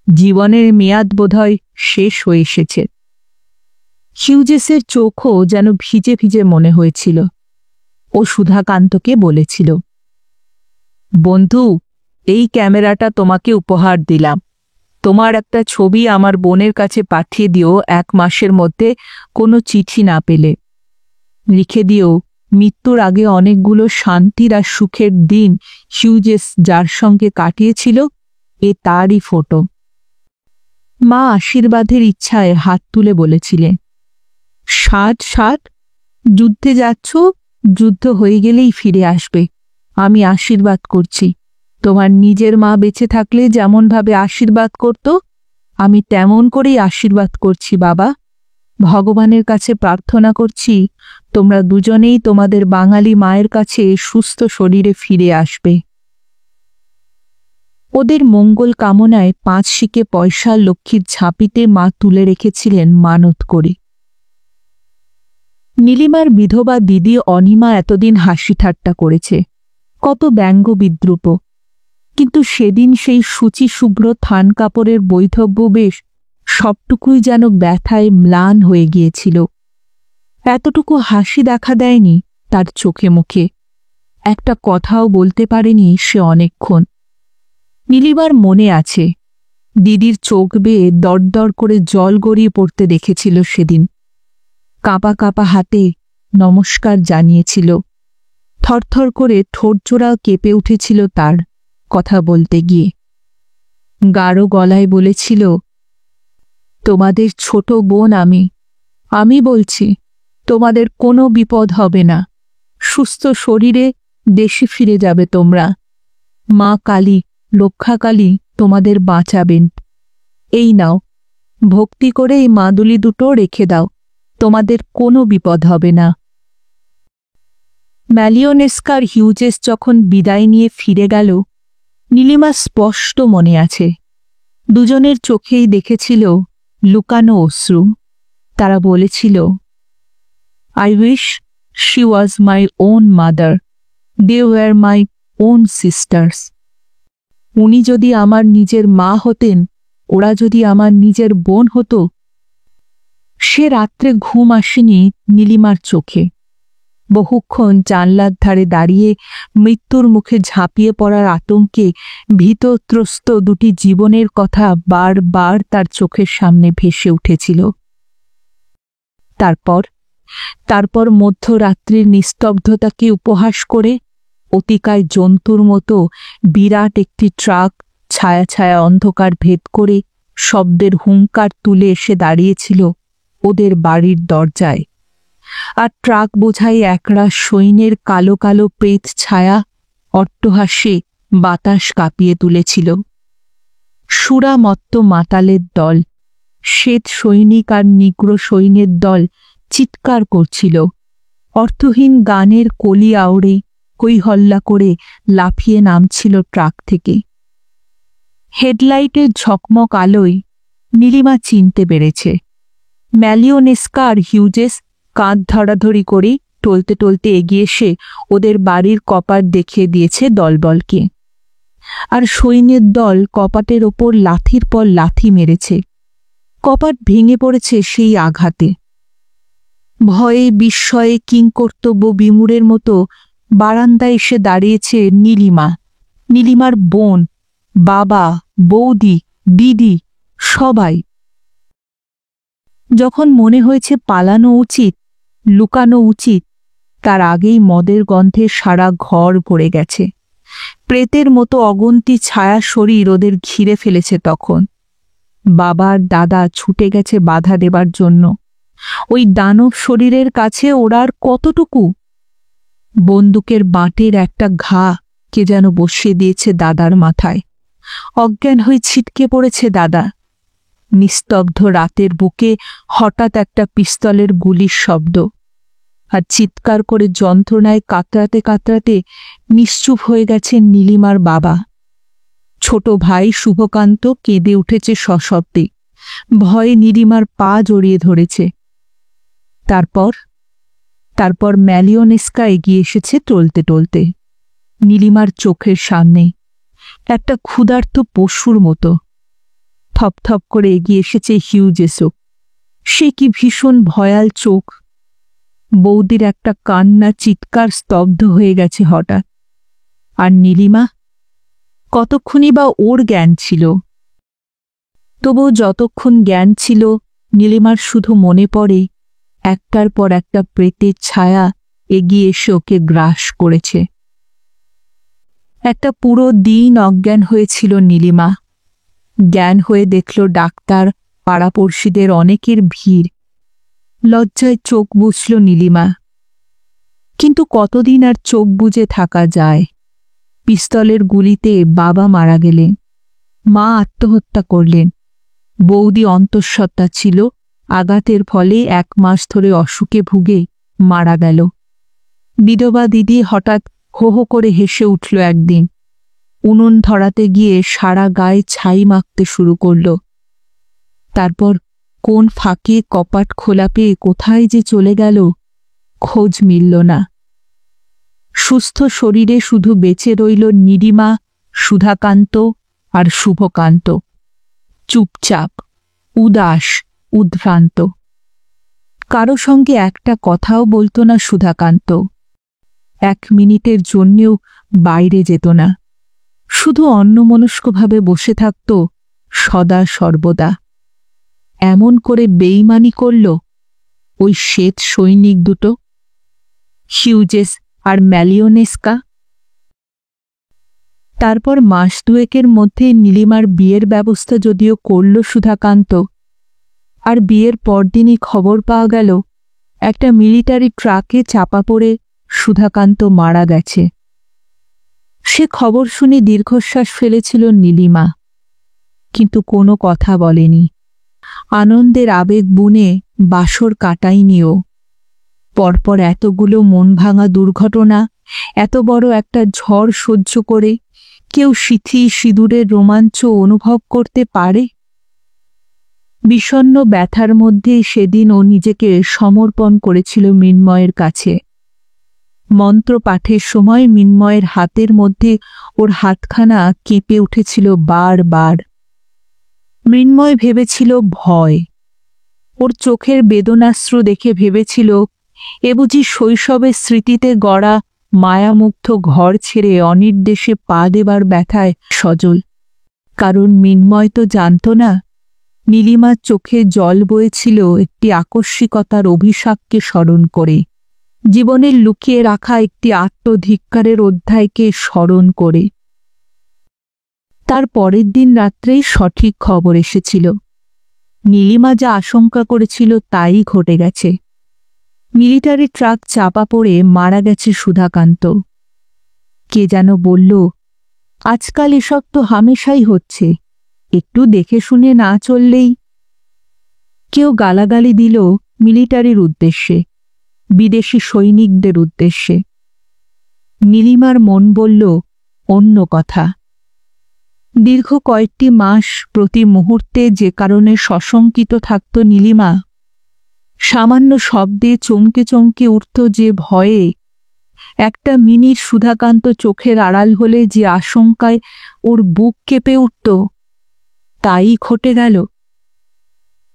জীবনের মেয়াদ বোধহয় শেষ হয়ে এসেছে। হিউজেসের চোখও যেন ভিজে ভিজে মনে হয়েছিল। ও সুধাকান্তকে বলেছিল, বন্ধু, এই ক্যামেরাটা তোমাকে উপহার দিলাম। তোমার একটা ছবি আমার বোনের কাছে পাঠিয়ে দিও 1 মাসের মধ্যে কোনো চিঠি না পেলে। লিখে দিও, মৃত্যুর আগে অনেকগুলো শান্তির আর সুখের দিন হিউজেস যার সঙ্গে কাটিয়েছিল এ তারই ফটো। মা আশীর্বাদের ইচ্ছায় হাত তুলে বলেছিলেন, 60 যুদ্ধে যাচ্ছ, যুদ্ধ হয়ে গেলেই ফিরে আসবে। আমি আশীর্বাদ করছি, তোমার নিজের মা বেঁচে থাকলে যেমনভাবে আশীর্বাদ করত আমি তেমন করেই আশীর্বাদ করছি বাবা। ভগবানের কাছে প্রার্থনা করছি তোমরা দুজনেই তোমাদের বাঙালি মায়ের কাছে সুস্থ শরীরে ফিরে আসবে। ওদের মঙ্গল কামনায় 5 শিকে পয়সা লক্ষ্মীর ঝাঁপিতে মা তুলে রেখেছিলেন মানত করে। নীলিমার বিধবা দিদি অনিমা এতদিন হাসি ঠাট্টা করেছে, কত ব্যঙ্গ বিদ্রুপ, কিন্তু সেদিন সেই সূচি শুভ্র থান কাপড়ের বৈধব্য বেশ সবটুকুই যেন ব্যথায় ম্লান হয়ে গিয়েছিল। এতটুকু হাসি দেখা দেয়নি তার চোখে মুখে, একটা কথাও বলতে পারেনি সে অনেকক্ষণ। নীলিমার মনে আছে, দিদির চোখ বেয়ে দরদর করে জল গড়িয়ে পড়তে দেখেছিল সেদিন। কাঁপা কাঁপা হাতে নমস্কার জানিয়েছিল, থরথর করে ঠোঁটজোড়াও কেঁপে উঠেছিল তার কথা বলতে গিয়ে। গাঢ় গলায় বলেছিল, তোমাদের ছোট বোন আমি বলছি তোমাদের কোনো বিপদ হবে না, সুস্থ শরীরে দেশে ফিরে যাবে তোমরা। মা কালী, রক্ষাকালী তোমাদের বাঁচাবেন। এই নাও, ভক্তি করে এই মাদুলি দুটো রেখে দাও, তোমাদের কোনো বিপদ হবে না। ম্যালিওনেস্কার হিউজেস যখন বিদায় নিয়ে ফিরে গেল, নীলিমা স্পষ্ট মনে আছে, দুজনের চোখেই দেখেছিল লুকানো অশ্রু। তারা বলেছিল, I wish she was my own mother, they were my own sisters. উনি যদি আমার নিজের মা হতেন, ওরা যদি আমার নিজের বোন হতো। সে রাত্রে ঘুম আসেনি নীলিমার চোখে। বহুক্ষণ জানলার ধারে দাঁড়িয়ে মৃত্যুর মুখে ঝাঁপিয়ে পড়ার আতঙ্কে ভীতত্রস্ত দুটি জীবনের কথা বারবার তার চোখের সামনে ভেসে উঠেছিল। তারপর মধ্যরাত্রির নিস্তব্ধতাকে উপহাস করে অতিকায় জন্তুর মতো বিরাট একটি ট্রাক ছায়া ছায়া অন্ধকার ভেদ করে শব্দের হুঙ্কার তুলে এসে দাঁড়িয়েছিল ওদের বাড়ির দরজায়। আর ট্রাক বোঝাই একরা সৈন্যের কালো কালো প্রেত ছায়া অট্টহাস্যে বাতাস কাঁপিয়ে তুলেছিল। সুরামত্ত মাতালের দল, শ্বেত সৈনিক আর নিগ্র সৈন্যের দল চিৎকার করছিল। অর্থহীন গানের কলি আওড়ে হৈহল্লা করে লাফিয়ে নামছিল ট্রাক থেকে। হেডলাইটের ঝকমক আলোয় নীলিমা চিনতে পেরেছে, ম্যালিওনেস্কা আর হিউজেস কাঁধ ধরাধরি করে টলতে টলতে এগিয়ে এসে ওদের বাড়ির কপাট দেখিয়ে দিয়েছে দলবলকে। আর সৈন্যের দল কপাটের ওপর লাথির পর লাথি মেরেছে। কপাট ভেঙে পড়েছে সেই আঘাতে। ভয়ে বিস্ময়ে কিংকর্তব্য বিমূঢ়ের মতো বারান্দায় এসে দাঁড়িয়েছে নীলিমা, নীলিমার বোন, বাবা, বৌদি, দিদি, সবাই। যখন মনে হয়েছে পালানো উচিত, লুকানো উচিত, তার আগেই মদের গন্ধে সারা ঘর ভরে গেছে। প্রেতের মতো অগুন্তি ছায়া শরীর ওদের ঘিরে ফেলেছে তখন। বাবার দাদা ছুটে গেছে বাধা দেবার জন্য। ওই দানব শরীরের কাছে ওরা আর কতটুকু? বন্দুকের বাঁটের একটা ঘা কে যেন বসিয়ে দিয়েছে দাদার মাথায়। অজ্ঞান হয়ে ছিটকে পড়েছে দাদা। নিস্তব্ধ রাতের বুকে হঠাৎ একটা পিস্তলের গুলির শব্দ, আর চিৎকার করে যন্ত্রণায় কাতরাতে কাতরাতে নিশ্চুপ হয়ে গেছেন নীলিমার বাবা। ছোট ভাই শুভকান্ত কেঁদে উঠেছে সশব্দে, ভয়ে নীলিমার পা জড়িয়ে ধরেছে। তারপর ম্যালিওনেস্কা এগিয়ে এসেছে টলতে টলতে নীলিমার চোখের সামনে, একটা ক্ষুধার্ত পশুর মতো। থপথপ করে এগিয়ে এসেছে হিউজেসও। সে কি ভীষণ ভয়াল চোখ! বৌদির একটা কান্না চিৎকার স্তব্ধ হয়ে গেছে হঠাৎ। আর নীলিমা, কতক্ষণই বা ওর জ্ঞান ছিল। তবু যতক্ষণ জ্ঞান ছিল, নীলিমার শুধু মনে পড়ে একটার পর একটা প্রেতের ছায়া এগিয়ে এসে ওকে গ্রাস করেছে। একটা পুরো দিন অজ্ঞান হয়েছিল নীলিমা। জ্ঞান হয়ে দেখল ডাক্তার, পাড়াপড়শিদের অনেকের ভিড়। লজ্জায় চোখ বুঝল নীলিমা। কিন্তু কতদিন আর চোখ বুজে থাকা যায়? পিস্তলের গুলিতে বাবা মারা গেলেন, মা আত্মহত্যা করলেন, বৌদি অন্তঃসত্ত্বা ছিল, আঘাতের ফলে 1 মাস ধরে অসুখে ভুগে মারা গেল। বিধবা দিদি হঠাৎ হো হো করে হেসে উঠল একদিন। উনুন ধরাতে গিয়ে সারা গায়ে ছাই মাখতে শুরু করল। তারপর কোন ফাঁকে কপাট খোলা পেয়ে কোথায় যে চলে গেল, খোঁজ মিলল না। সুস্থ শরীরে শুধু বেঁচে রইল নীলিমা, সুধাকান্ত আর শুভকান্ত। চুপচাপ, উদাস, উদ্ভ্রান্ত। কারো সঙ্গে একটা কথাও বলতো না সুধাকান্ত। 1 মিনিটের জন্যেও বাইরে যেত না। শুধু অন্যমনস্কভাবে বসে থাকত সদা সর্বদা। এমন করে বেইমানি করল ওই শ্বেত সৈনিক দুটো, হিউজেস আর ম্যালিওনেস্কা। তারপর মাস 2 মধ্যে নীলিমার বিয়ের ব্যবস্থা যদিও করল সুধাকান্ত, আর বিয়ের পরদিনই খবর পাওয়া গেল একটা মিলিটারি ট্রাকে চাপা পড়ে সুধাকান্ত মারা গেছে। সে খবর শুনে দীর্ঘশ্বাস ফেলেছিল নীলিমা, কিন্তু কোনো কথা বলেনি। আনন্দের আবেগ বুনে বাসর কাটাইনিও। পরপর এতগুলো মন ভাঙা দুর্ঘটনা, এত বড় একটা ঝড় সহ্য করে কেউ সিথি সিঁদুরের রোমাঞ্চ অনুভব করতে পারে? বিষণ্ণ ব্যথার মধ্যে সেদিন ও নিজেকে সমর্পণ করেছিল মৃন্ময়ের কাছে। মন্ত্র পাঠের সময় মৃন্ময়ের হাতের মধ্যে ওর হাতখানা কেঁপে উঠেছিল বারবার। মৃন্ময় ভেবেছিল ভয়। ওর চোখের বেদনাশ্রু দেখে ভেবেছিল এ বুঝি শৈশবের স্মৃতিতে গড়া মায়ামুগ্ধ ঘর ছেড়ে অনির্দেশে পা দেবার ব্যথায় সজল। কারণ মৃন্ময় তো জানত না নীলিমার চোখে জল বয়েছিল একটি আকস্মিকতার অভিশাপকে স্মরণ করে, জীবনের লুকিয়ে রাখা একটি আত্মধিক্কারের অধ্যায়কে স্মরণ করে। তার পরের দিন রাত্রেই সঠিক খবর এসেছিল। নীলিমা যা আশঙ্কা করেছিল তাই ঘটে গেছে। মিলিটারি ট্রাক চাপা পড়ে মারা গেছে সুধাকান্ত। কে যেন বলল, আজকাল এসব তো হামেশাই হচ্ছে, একটু দেখে শুনে না চললেই। কেউ গালাগালি দিল মিলিটারির উদ্দেশ্যে, বিদেশি সৈনিকদের উদ্দেশ্যে। নীলিমার মন বলল অন্য কথা। দীর্ঘ কয়েকটি মাস প্রতি মুহূর্তে যে কারণে সশঙ্কিত থাকত নীলিমা, সামান্য শব্দে চমকে চমকে উঠত যে ভয়ে, একটা মিনিট সুধাকান্ত চোখের আড়াল হলে যে আশঙ্কায় ওর বুক কেঁপে উঠত, তাই ঘটে গেল।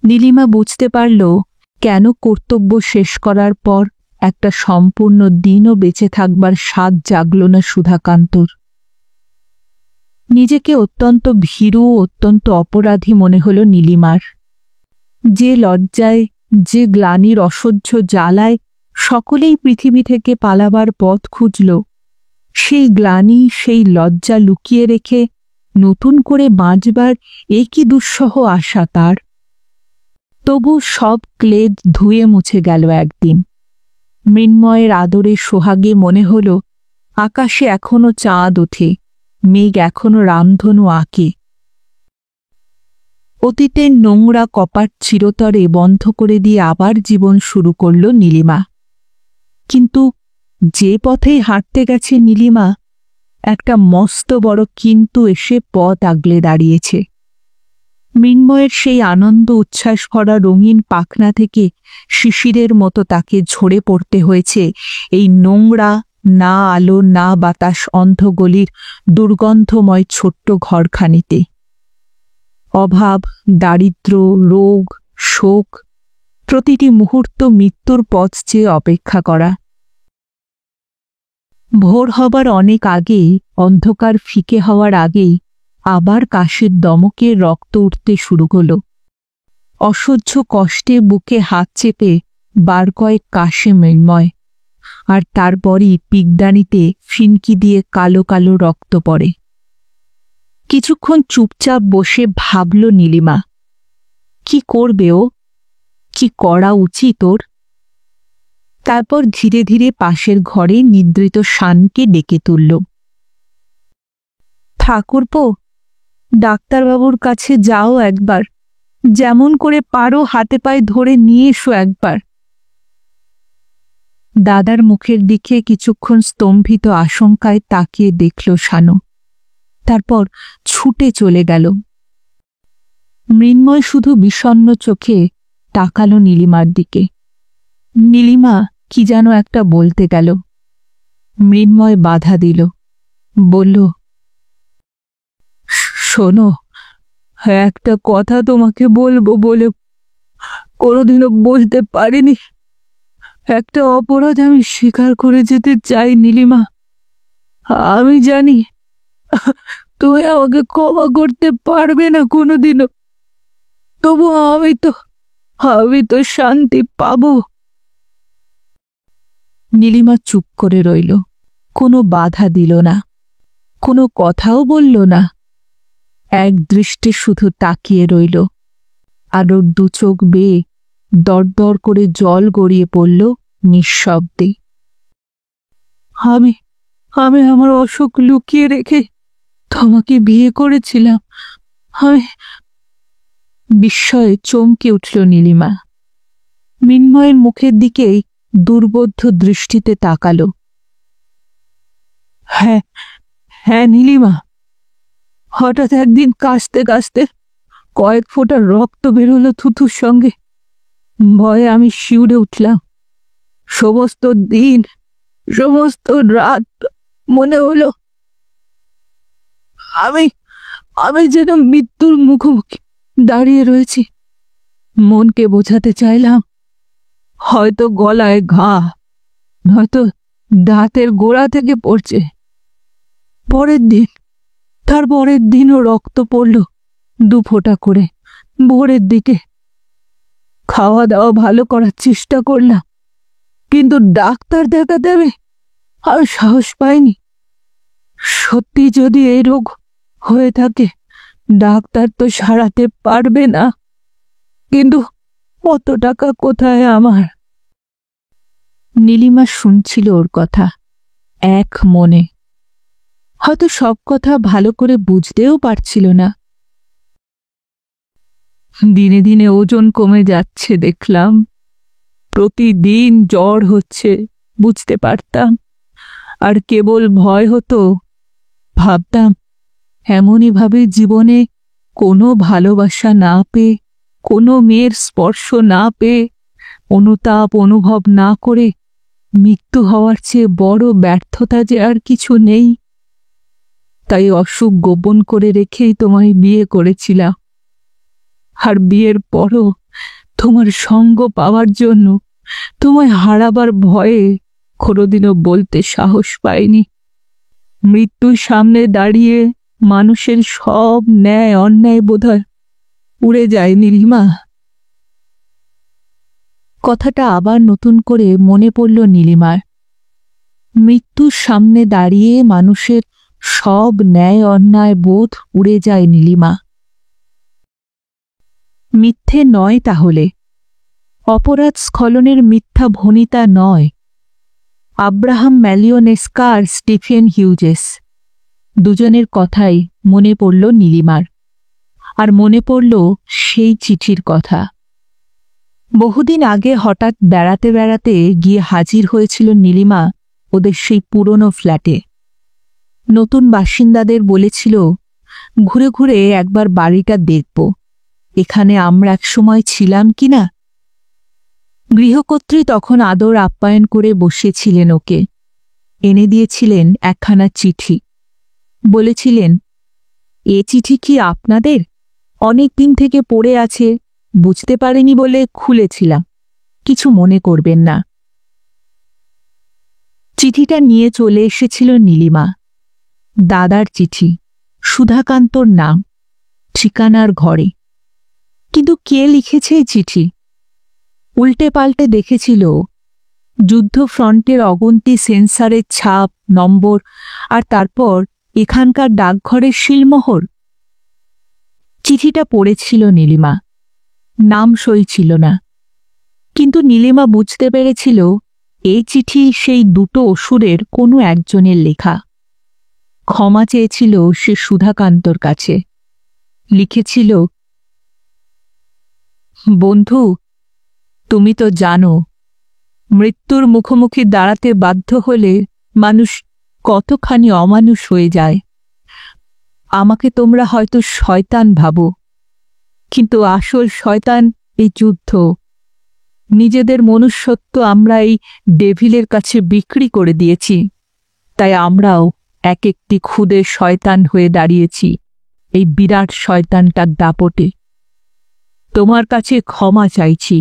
নীলিমা বুঝতে পারল কেন কর্তব্য শেষ করার পর একটা সম্পূর্ণ দিনও বেঁচে থাকবার স্বাদ জাগল না সুধাকান্তর। নিজেকে অত্যন্ত ভীরু, অত্যন্ত অপরাধী মনে হল নীলিমার। যে লজ্জায়, যে গ্লানির অসহ্য জ্বালায় সকলেই পৃথিবী থেকে পালাবার পথ খুঁজল, সেই গ্লানি, সেই লজ্জা লুকিয়ে রেখে নতুন করে বাঁচবার এ কি দুঃসহ আশা তার। তবু সব ক্লেদ ধুয়ে মুছে গেল একদিন। মৃন্ময়ের আদরে সোহাগে মনে হল আকাশে এখনো চাঁদ ওঠে, মেঘ এখনো রামধনু আঁকে। অতীতের নোংরা কপাট চিরতরে বন্ধ করে দিয়ে আবার জীবন শুরু করল নীলিমা। কিন্তু যে পথেই হাঁটতে গেছে নীলিমা, একটা মস্ত বড় কিন্তু এসে পথ আগলে দাঁড়িয়েছে। মৃন্ময়ের সেই আনন্দ উচ্ছ্বাস ভরা রঙিন পাখনা থেকে শিশিরের মতো তাকে ঝরে পড়তে হয়েছে এই নোংরা, না আলো না বাতাস অন্ধ গলির দুর্গন্ধময় ছোট্ট ঘরখানিতে। অভাব, দারিদ্র্য, রোগ, শোক প্রতিটি মুহূর্ত মৃত্যুর পথ চেয়ে অপেক্ষা করা। ভোর হবার অনেক আগেই, অন্ধকার ফিকে হওয়ার আগেই আবার কাশির দমকে রক্ত উঠতে শুরু হল। অসহ্য কষ্টে বুকে হাত চেপে বার কয়েক কাশে মৃন্ময়, আর তারপরই পিকদানিতে ফিনকি দিয়ে কালো কালো রক্ত পড়ে। কিছুক্ষণ চুপচাপ বসে ভাবল নীলিমা, কি করবে ও, কি করা উচিত ওর। তারপর ধীরে ধীরে পাশের ঘরে নিদ্রিত শানকে ডেকে তুলল। ঠাকুরপো, ডাক্তারবাবুর কাছে যাও একবার, যেমন করে পারো হাতে পায়ে ধরে নিয়ে এসো একবার। দাদার মুখের দিকে কিছুক্ষণ স্তম্ভিত আশঙ্কায় তাকিয়ে দেখল শানু, তারপর ছুটে চলে গেল। মৃন্ময় শুধু বিষণ্ণ চোখে তাকালো নীলিমার দিকে। নীলিমা কি যেন একটা বলতে গেল, মৃন্ময় বাধা দিল, বলল, শোনো, একটা কথা তোমাকে বলবো বলে কোনোদিনও বলতে পারিনি। একটা অপরাধ আমি স্বীকার করে যেতে চাই নীলিমা। আমি জানি তুমি আমাকে ক্ষমা করতে পারবে না কোনোদিনও, তবু আমি তো শান্তি পাবো। নীলিমা চুপ করে রইল, কোনো বাধা দিল না, কোনো কথাও বলল না। এক দৃষ্টে শুধু তাকিয়ে রইল, আর ওর দু চোখ বেয়ে দরদর করে জল গড়িয়ে পড়ল নিঃশব্দে। আমি আমি আমার অসুখ লুকিয়ে রেখে তোমাকে বিয়ে করেছিলাম। আমি বিস্ময়ে চমকে উঠল নীলিমা। মৃন্ময়ের মুখের দিকেই দুর্বোধ্য দৃষ্টিতে তাকালো। হ্যাঁ হ্যাঁ নীলিমা, হঠাৎ একদিন কাশতে কাশতে কয়েক ফোঁটা রক্ত বেরোলো থুথুর সঙ্গে। ভয়ে আমি শিউরে উঠলাম। সমস্ত দিন, সমস্ত রাত মনে হলো আমি আমি যেন মৃত্যুর মুখোমুখি দাঁড়িয়ে রয়েছি। মনকে বোঝাতে চাইলাম, হয়তো গলায় ঘা, নয়তো দাঁতের গোড়া থেকে পড়ছে। তার পরের দিনও রক্ত পড়ল দু ফোঁটা করে ভোরের দিকে। খাওয়া দাওয়া ভালো করার চেষ্টা করলাম, কিন্তু ডাক্তার দেখাতে হবে আর সাহস পাইনি। সত্যি যদি এই রোগ হয়ে থাকে, ডাক্তার তো সারাতে পারবে না, কিন্তু কত টাকা কোথায় আমার। নীলিমা শুনছিল ওর কথা এক মনে, হয়তো সব কথা ভালো করে বুঝতেও পারছিল না। দিনে দিনে ওজন কমে যাচ্ছে দেখলাম, প্রতিদিন জ্বর হচ্ছে বুঝতে পারতাম, আর কেবল ভয় হতো। ভাবতাম এমনই ভাবে জীবনে কোনো ভালোবাসা না পেয়ে, কোনো মেয়ের স্পর্শ না পেয়ে, অনুতাপ অনুভব না করে মৃত্যু হওয়ার চেয়ে বড় ব্যর্থতা যে আর কিছু নেই। তাই অসুখ গোপন করে রেখেই তোমায় বিয়ে করেছিলাম, আর বিয়ের পরও তোমার সঙ্গ পাওয়ার জন্য, তোমায় হারাবার ভয়ে কোনোদিনও বলতে সাহস পাইনি। মৃত্যুর সামনে দাঁড়িয়ে মানুষের সব ন্যায় অন্যায় বোধহয় উড়ে যায় নীলিমা। কথাটা আবার নতুন করে মনে পড়ল নীলিমার। মৃত্যুর সামনে দাঁড়িয়ে মানুষের সব ন্যায় অন্যায় বোধ উড়ে যায় নীলিমা। মিথ্যে নয় তাহলে, অপরাধ স্খলনের মিথ্যা ভনিতা নয়। আব্রাহাম ম্যালিওনেস্কা আর স্টিফেন হিউজেস, দুজনের কথাই মনে পড়ল নীলিমার। আর মনে পড়ল সেই চিঠির কথা। বহুদিন আগে হঠাৎ বেড়াতে বেড়াতে গিয়ে হাজির হয়েছিল নীলিমা ওদের সেই পুরনো ফ্ল্যাটে। নতুন বাসিন্দাদের বলেছিল, ঘুরে ঘুরে একবার বাড়িটা দেখব, এখানে আমরা একসময় ছিলাম কিনা। গৃহকর্ত্রী তখন আদর আপ্যায়ন করে বসেছিলেন ওকে, এনে দিয়েছিলেন একখানা চিঠি। বলেছিলেন, এ চিঠি কি আপনাদের? অনেক দিন থেকে পড়ে আছে, বুঝতে পারেনি বলে খুলেছিলাম, কিছু মনে করবেন না। চিঠিটা নিয়ে চলে এসেছিল নীলিমা। দাদার চিঠি, সুধাকান্তর নাম, ঠিকানার ঘরে। কিন্তু কে লিখেছে এই চিঠি? উল্টে পাল্টে দেখেছিল যুদ্ধ ফ্রন্টের অগুন্তি সেন্সারের ছাপ, নম্বর, আর তারপর এখানকার ডাকঘরের শিলমোহর। চিঠিটা পড়েছিল নীলিমা। নাম সই ছিল না, কিন্তু নীলিমা বুঝতে পেরেছিল এই চিঠি সেই দুটো অসুরের কোনো একজনের লেখা। ক্ষমা চেয়েছিল সে সুধাকান্তর কাছে। লিখেছিল, বন্ধু, তুমি তো জানো মৃত্যুর মুখোমুখি দাঁড়াতে বাধ্য হলে মানুষ কতখানি অমানুষ হয়ে যায়। আমাকে তোমরা হয়তো শয়তান ভাবো, কিন্তু আসল শয়তান এই যুদ্ধ। নিজেদের মনুষ্যত্ব আমরা এই ডেভিলের কাছে বিক্রি করে দিয়েছি, তাই আমরাও এক একটি খুদে শয়তান হয়ে দাঁড়িয়েছি এই বিরাট শয়তানটার দাপটে। তোমার কাছে ক্ষমা চাইছি।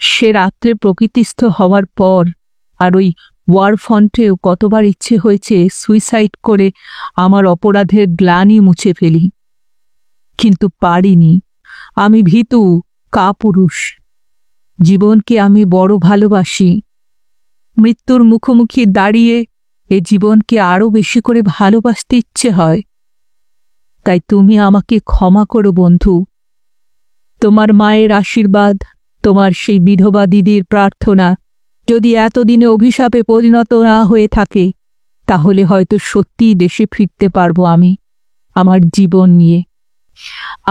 সে রাত্রে প্রকৃতিস্থ হওয়ার পর আর ওই ওয়ারফ্রন্টেও কতবার ইচ্ছে হয়েছে সুইসাইড করে আমার অপরাধের গ্লানি মুছে ফেলি, কিন্তু পারিনি। আমি ভীতু, কাপুরুষ। জীবনকে আমি বড় ভালোবাসি। মৃত্যুর মুখোমুখি দাঁড়িয়ে এ জীবনকে আরও বেশি করে ভালোবাসতে ইচ্ছে হয়। তাই তুমি আমাকে ক্ষমা করো বন্ধু। তোমার মায়ের আশীর্বাদ, তোমার সেই বিধবা দিদির প্রার্থনা যদি এতদিনে অভিশাপে পরিণত না হয়ে থাকে, তাহলে হয়তো সত্যিই দেশে ফিরতে পারবো আমি আমার জীবন নিয়ে।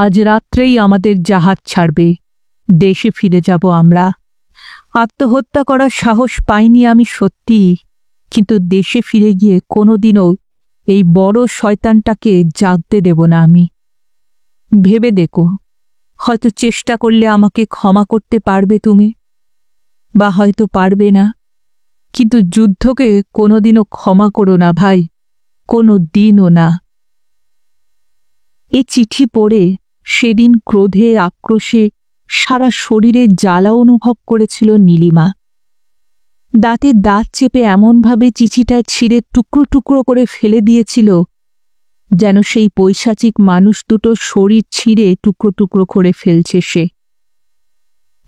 আজ রাত্রেই আমাদের জাহাজ ছাড়বে, দেশে ফিরে যাব আমরা। আত্মহত্যা করার সাহস পাইনি আমি সত্যি, কিন্তু দেশে ফিরে গিয়ে কোনোদিনও এই বড় শয়তানটাকে জাগতে দেব না আমি। ভেবে দেখো, হয়তো চেষ্টা করলে আমাকে ক্ষমা করতে পারবে তুমি, বা হয়তো পারবে না। কিন্তু যুদ্ধকে কোনোদিনও ক্ষমা করো না ভাই, কোনো দিনও না। এ চিঠি পড়ে সেদিন ক্রোধে আক্রোশে সারা শরীরে জ্বালা অনুভব করেছিল নীলিমা। দাঁতে দাঁত চেপে এমনভাবে চিঠিটা ছিঁড়ে টুকরো টুকরো করে ফেলে দিয়েছিল যেন সেই পৈশাচিক মানুষ দুটো শরীর ছিঁড়ে টুকরো টুকরো করে ফেলছে সে।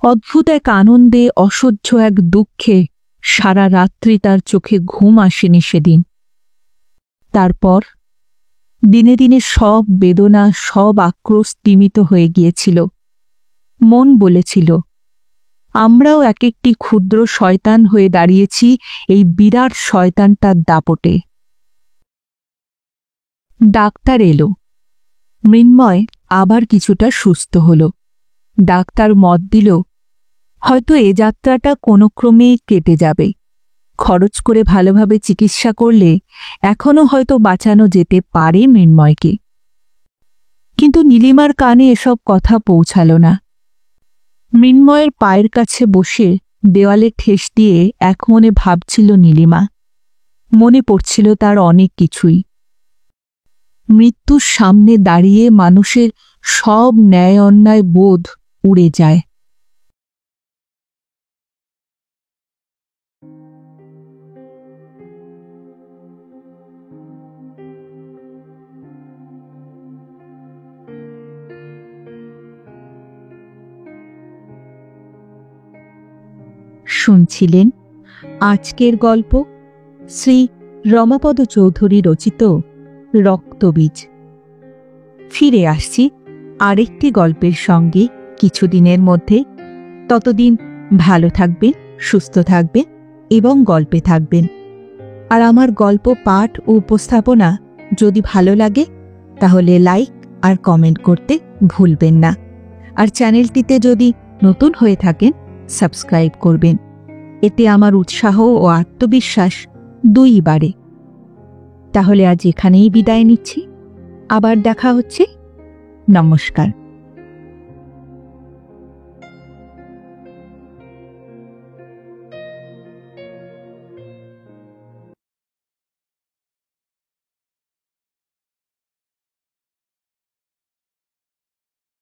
অদ্ভুত এক আনন্দে, অসহ্য এক দুঃখে সারা রাত্রি তার চোখে ঘুম আসেনি সেদিন। তারপর দিনে দিনে সব বেদনা, সব আক্রোশ স্তিমিত হয়ে গিয়েছিল। মন বলেছিল, আমরাও এক একটি ক্ষুদ্র শয়তান হয়ে দাঁড়িয়েছি এই বিরাট শয়তানটার দাপটে। ডাক্তার এলো। মৃন্ময় আবার কিছুটা সুস্থ হল। ডাক্তার মত দিল, হয়তো এ যাত্রাটা কোনো ক্রমেই কেটে যাবে। খরচ করে ভালোভাবে চিকিৎসা করলে এখনো হয়তো বাঁচানো যেতে পারে মৃন্ময়কে। কিন্তু নীলিমার কানে এসব কথা পৌঁছাল না। মৃন্ময়ের পায়ের কাছে বসে দেওয়ালে ঠেস দিয়ে একমনে ভাবছিল নীলিমা। মনে পড়ছিল তার অনেক কিছুই। মৃত্যুর সামনে দাঁড়িয়ে মানুষের সব ন্যায় অন্যায় বোধ উড়ে যায়। শুনছিলেন আজকের গল্প শ্রী রমাপদ চৌধুরী রচিত রক্তবীজ। ফিরে আসছি আরেকটি গল্পের সঙ্গে কিছুদিনের মধ্যে। ততদিন ভালো থাকবেন, সুস্থ থাকবেন এবং গল্পে থাকবেন। আর আমার গল্প পাঠ ও উপস্থাপনা যদি ভালো লাগে তাহলে লাইক আর কমেন্ট করতে ভুলবেন না। আর চ্যানেলটিতে যদি নতুন হয়ে থাকেন সাবস্ক্রাইব করবেন। এতে আমার উৎসাহ ও আত্মবিশ্বাস দুই বাড়ে। তাহলে আজ এখানেই বিদায় নিচ্ছি। আবার দেখা হচ্ছে। নমস্কার।